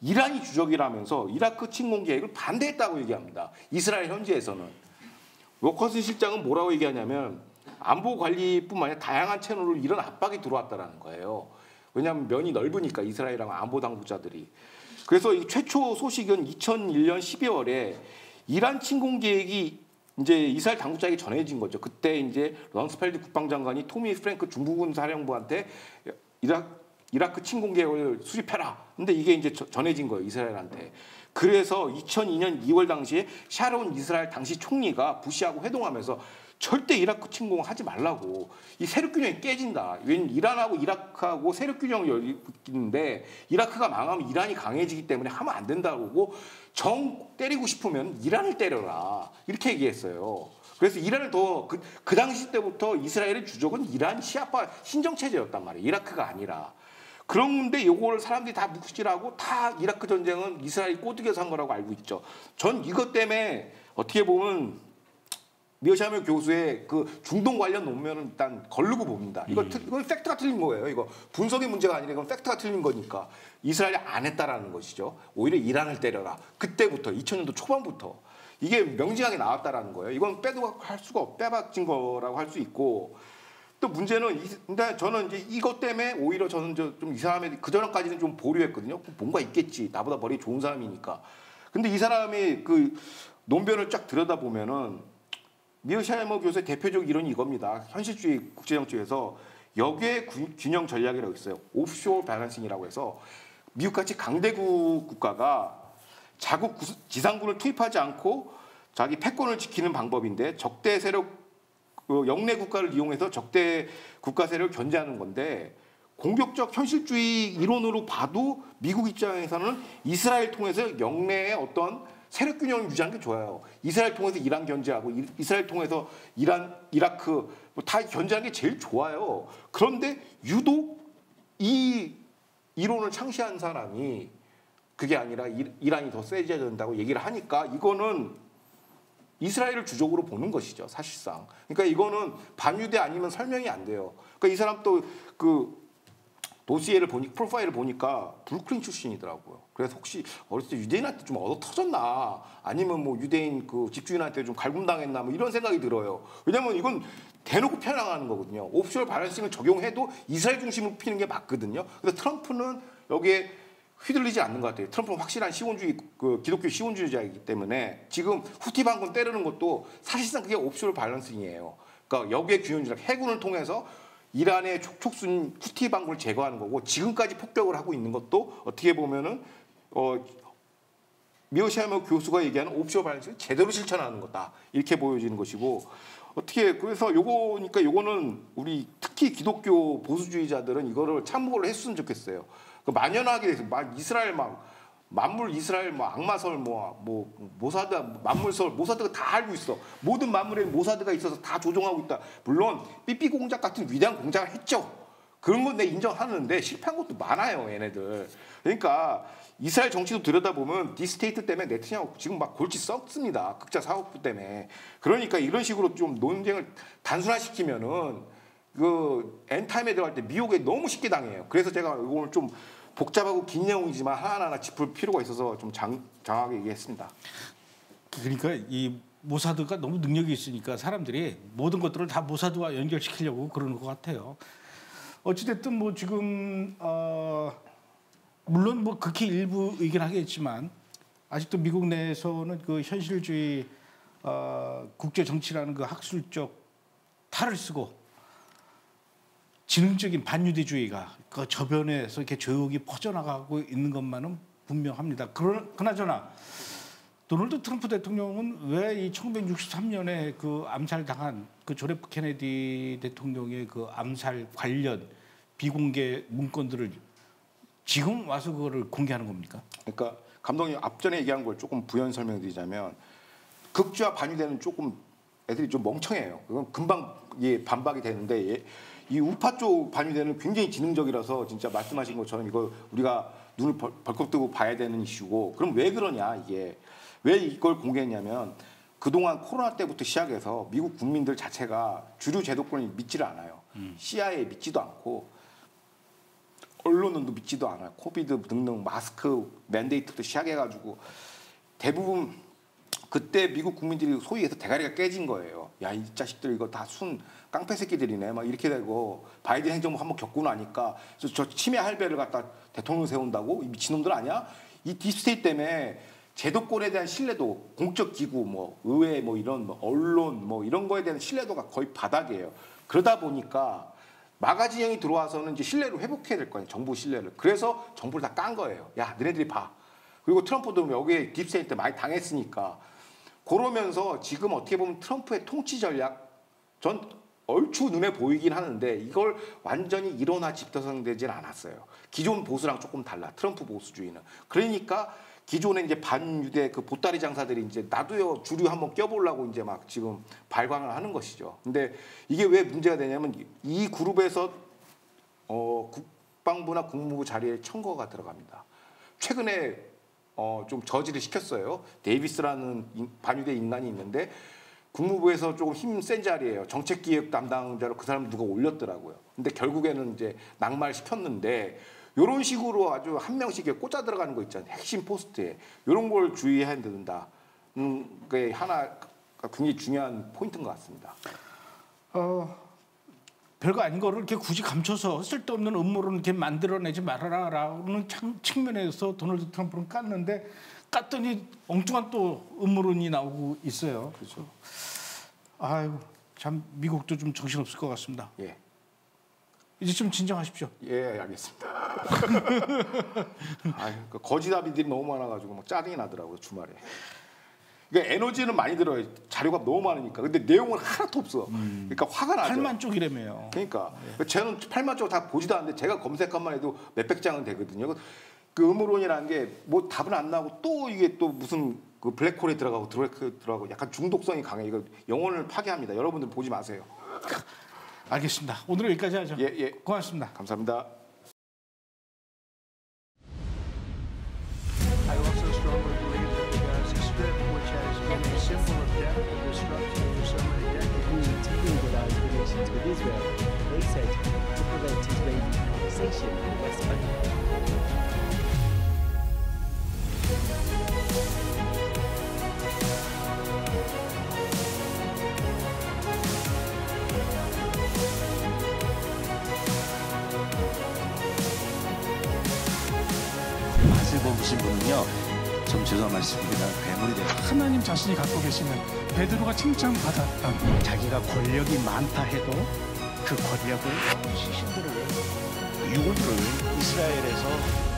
이란이 주적이라면서 이라크 침공 계획을 반대했다고 얘기합니다. 이스라엘 현지에서는. 워커슨 실장은 뭐라고 얘기하냐면 안보 관리뿐만 아니라 다양한 채널로 이런 압박이 들어왔다라는 거예요. 왜냐하면 면이 넓으니까 이스라엘이랑 안보 당국자들이. 그래서 이 최초 소식은 2001년 12월에 이란 침공 계획이 이제 이스라엘 당국자에게 전해진 거죠. 그때 이제 럼스펠드 국방장관이 토미 프랭크 중부군 사령부한테 이라크 침공 계획을 수립해라. 근데 이게 이제 전해진 거예요. 이스라엘한테. 그래서 2002년 2월 당시에 샤론 이스라엘 당시 총리가 부시하고 회동하면서 절대 이라크 침공하지 말라고. 이 세력 균형이 깨진다. 왜냐면 이란하고 이라크하고 세력 균형을 열리는데 이라크가 망하면 이란이 강해지기 때문에 하면 안 된다고 정 때리고 싶으면 이란을 때려라. 이렇게 얘기했어요. 그래서 이란을 그 당시 때부터 이스라엘의 주적은 이란 시아파 신정체제였단 말이에요. 이라크가 아니라. 그런데 이걸 사람들이 다 묵시하고 다 이라크 전쟁은 이스라엘이 꼬드겨서 한 거라고 알고 있죠. 전 이것 때문에 어떻게 보면 미어샤이머 교수의 그 중동 관련 논문은 일단 걸르고 봅니다. 이건 팩트가 틀린 거예요. 이거 분석의 문제가 아니라 이건 팩트가 틀린 거니까 이스라엘이 안 했다라는 것이죠. 오히려 이란을 때려라. 그때부터 2000년도 초반부터 이게 명징하게 나왔다라는 거예요. 이건 빼박진 거라고 할 수 있고 또 문제는 근데 저는 이제 이것 때문에 오히려 저는 좀 이 사람의 그 전까지는 좀 보류했거든요. 뭔가 있겠지. 나보다 머리 좋은 사람이니까. 근데 이 사람의 그 논변을 쫙 들여다 보면은 미르샤이머 교수의 대표적 이론이 이겁니다. 현실주의 국제정치에서 역외 균형 전략이라고 있어요. 오프쇼어 밸런싱이라고 해서 미국같이 강대국 국가가 자국 지상군을 투입하지 않고 자기 패권을 지키는 방법인데 적대 세력 영내 국가를 이용해서 적대 국가 세력을 견제하는 건데 공격적 현실주의 이론으로 봐도 미국 입장에서는 이스라엘 통해서 영내의 어떤 세력 균형을 유지하는 게 좋아요. 이스라엘 통해서 이란 견제하고 이스라엘 통해서 이란, 이라크 다 견제하는 게 제일 좋아요. 그런데 유독 이 이론을 창시한 사람이 그게 아니라 이란이 더 세져야 된다고 얘기를 하니까 이거는 이스라엘을 주적으로 보는 것이죠, 사실상. 그러니까 이거는 반유대 아니면 설명이 안 돼요. 그러니까 이 사람 또 그 도시에를 프로파일을 보니까 브루클린 출신이더라고요. 그래서 혹시 어렸을 때 유대인한테 좀 얻어 터졌나, 아니면 뭐 유대인 그 집주인한테 좀 갈굼당했나, 뭐 이런 생각이 들어요. 왜냐면 이건 대놓고 편향하는 거거든요. 옵셔널 밸런싱을 적용해도 이스라엘 중심으로 피는 게 맞거든요. 그래서 트럼프는 여기에 휘둘리지 않는 것 같아요. 트럼프는 확실한 시온주의, 그 기독교 시온주의자이기 때문에 지금 후티 반군 때리는 것도 사실상 그게 옵셔널 밸런싱이에요. 그러니까 역의 균형주의, 해군을 통해서 이란의 촉순 후티 반군을 제거하는 거고 지금까지 폭격을 하고 있는 것도 어떻게 보면은 미어샤이머 교수가 얘기하는 옵셔널 밸런싱을 제대로 실천하는 거다. 이렇게 보여지는 것이고 어떻게 그래서 요거는 우리 특히 기독교 보수주의자들은 이거를 참고를 했으면 좋겠어요. 만연하게 돼서 이스라엘 만물 이스라엘 악마설 모사드 만물설 모사드가 다 알고 있어. 모든 만물에 모사드가 있어서 다 조종하고 있다. 물론 삐삐 공작 같은 위대한 공작을 했죠. 그런 건 내가 인정하는데 실패한 것도 많아요, 얘네들. 그러니까 이스라엘 정치도 들여다보면 디스테이트 때문에 네타냐후 지금 막 골치 썩습니다. 극자 사업부 때문에. 그러니까 이런 식으로 좀 논쟁을 단순화시키면은 그 엔타임에 들어갈 때 미혹에 너무 쉽게 당해요. 그래서 제가 오늘 좀 복잡하고 긴 내용이지만 하나하나 짚을 필요가 있어서 좀 장하게 얘기했습니다. 그러니까 이 모사드가 너무 능력이 있으니까 사람들이 모든 것들을 다 모사드와 연결시키려고 그러는 것 같아요. 어찌됐든 뭐 지금 물론 뭐 극히 일부 의견하겠지만 아직도 미국 내에서는 그 현실주의 국제 정치라는 그 학술적 탈을 쓰고 지능적인 반유대주의가 그 저변에서 이렇게 조용히 퍼져나가고 있는 것만은 분명합니다. 그나저나 도널드 트럼프 대통령은 왜 이 1963년에 그 암살당한 그 존 F 케네디 대통령의 그 암살 관련 비공개 문건들을 지금 와서 그거를 공개하는 겁니까? 그러니까 감독님 앞전에 얘기한 걸 조금 부연 설명드리자면 극좌 반유대는 조금 애들이 좀 멍청해요. 그건 금방 반박이 되는데 이 우파 쪽 반유대는 굉장히 지능적이라서 진짜 말씀하신 것처럼 이거 우리가 눈을 벌컥 뜨고 봐야 되는 이슈고 그럼 왜 그러냐 이게 왜 이걸 공개했냐면 그동안 코로나 때부터 시작해서 미국 국민들 자체가 주류 제도권을 믿지를 않아요. CIA 믿지도 않고 언론도 믿지도 않아요. 코비드 등등 마스크 맨데이트부터 시작해가지고 대부분 그때 미국 국민들이 소위 해서 대가리가 깨진 거예요. 야, 이 자식들 이거 다 순 깡패 새끼들이네. 막 이렇게 되고 바이든 행정부 한번 겪고 나니까 저 치매 할배를 갖다 대통령 세운다고 이 미친놈들 아니야? 이 딥스테이트 때문에 제도권에 대한 신뢰도, 공적 기구, 뭐 의회, 뭐 이런 뭐 언론, 뭐 이런 거에 대한 신뢰도가 거의 바닥이에요. 그러다 보니까 마가진영이 들어와서는 이제 신뢰를 회복해야 될 거 아니에요. 정부 신뢰를. 그래서 정부를 다 깐 거예요. 야, 너네들이 봐. 그리고 트럼프도 여기에 딥스테이트 때 많이 당했으니까. 그러면서 지금 어떻게 보면 트럼프의 통치 전략, 전 얼추 눈에 보이긴 하는데 이걸 완전히 일원화 집대성되진 않았어요. 기존 보수랑 조금 달라. 트럼프 보수주의는. 그러니까 기존에 이제 반유대 그 보따리 장사들이 이제 나도요 주류 한번 껴보려고 이제 막 지금 발광을 하는 것이죠. 근데 이게 왜 문제가 되냐면 이 그룹에서 국방부나 국무부 자리에 청거가 들어갑니다. 최근에 좀 저지를 시켰어요. 데이비스라는 반유대 인간이 있는데 국무부에서 조금 힘 센 자리예요. 정책기획 담당자로 그 사람 누가 올렸더라고요. 근데 결국에는 이제 낙마시켰는데 이런 식으로 아주 한 명씩 꽂아 들어가는 거 있잖아요. 핵심 포스트에. 이런 걸 주의해야 된다. 게 하나가 굉장히 중요한 포인트인 것 같습니다. 별거 아닌 거를 이렇게 굳이 감춰서 쓸데없는 음모론을 이렇게 만들어내지 말아라라는 측면에서 도널드 트럼프는 깠더니 엉뚱한 또 음모론이 나오고 있어요. 그렇죠. 아유, 참 미국도 좀 정신없을 것 같습니다. 예. 이제 좀 진정하십시오. 예, 알겠습니다. 그 거지다비들이 너무 많아가지고 막 짜증이 나더라고요, 주말에. 그러니까 에너지는 많이 들어요. 자료가 너무 많으니까. 근데 내용은 하나도 없어. 그러니까 화가 나죠. 8만 쪽이라며요. 그러니까 저는 8만 쪽 다 보지도 않는데 제가 검색한만 해도 몇백 장은 되거든요. 그 음모론이라는 게 뭐 답은 안 나오고 또 이게 또 무슨 그 블랙홀에 들어가고 약간 중독성이 강해. 이거 영혼을 파괴합니다. 여러분들 보지 마세요. 알겠습니다. 오늘은 여기까지 하죠. 예, 예. 고맙습니다. 감사합니다. I also strongly believe that the Gaza Strip, which has been a symbol of death and destruction for so many decades, continued with our relations with Israel, they said, to prevent Israeli annexation in the West Bank. 맛을 보신 분은요, 좀 죄송한 말씀입니다. 괴물이 돼요. 하나님 자신이 갖고 계시는 베드로가 칭찬받았던 자기가 권력이 많다 해도 그 권력을 시신들을 유골들을 이스라엘에서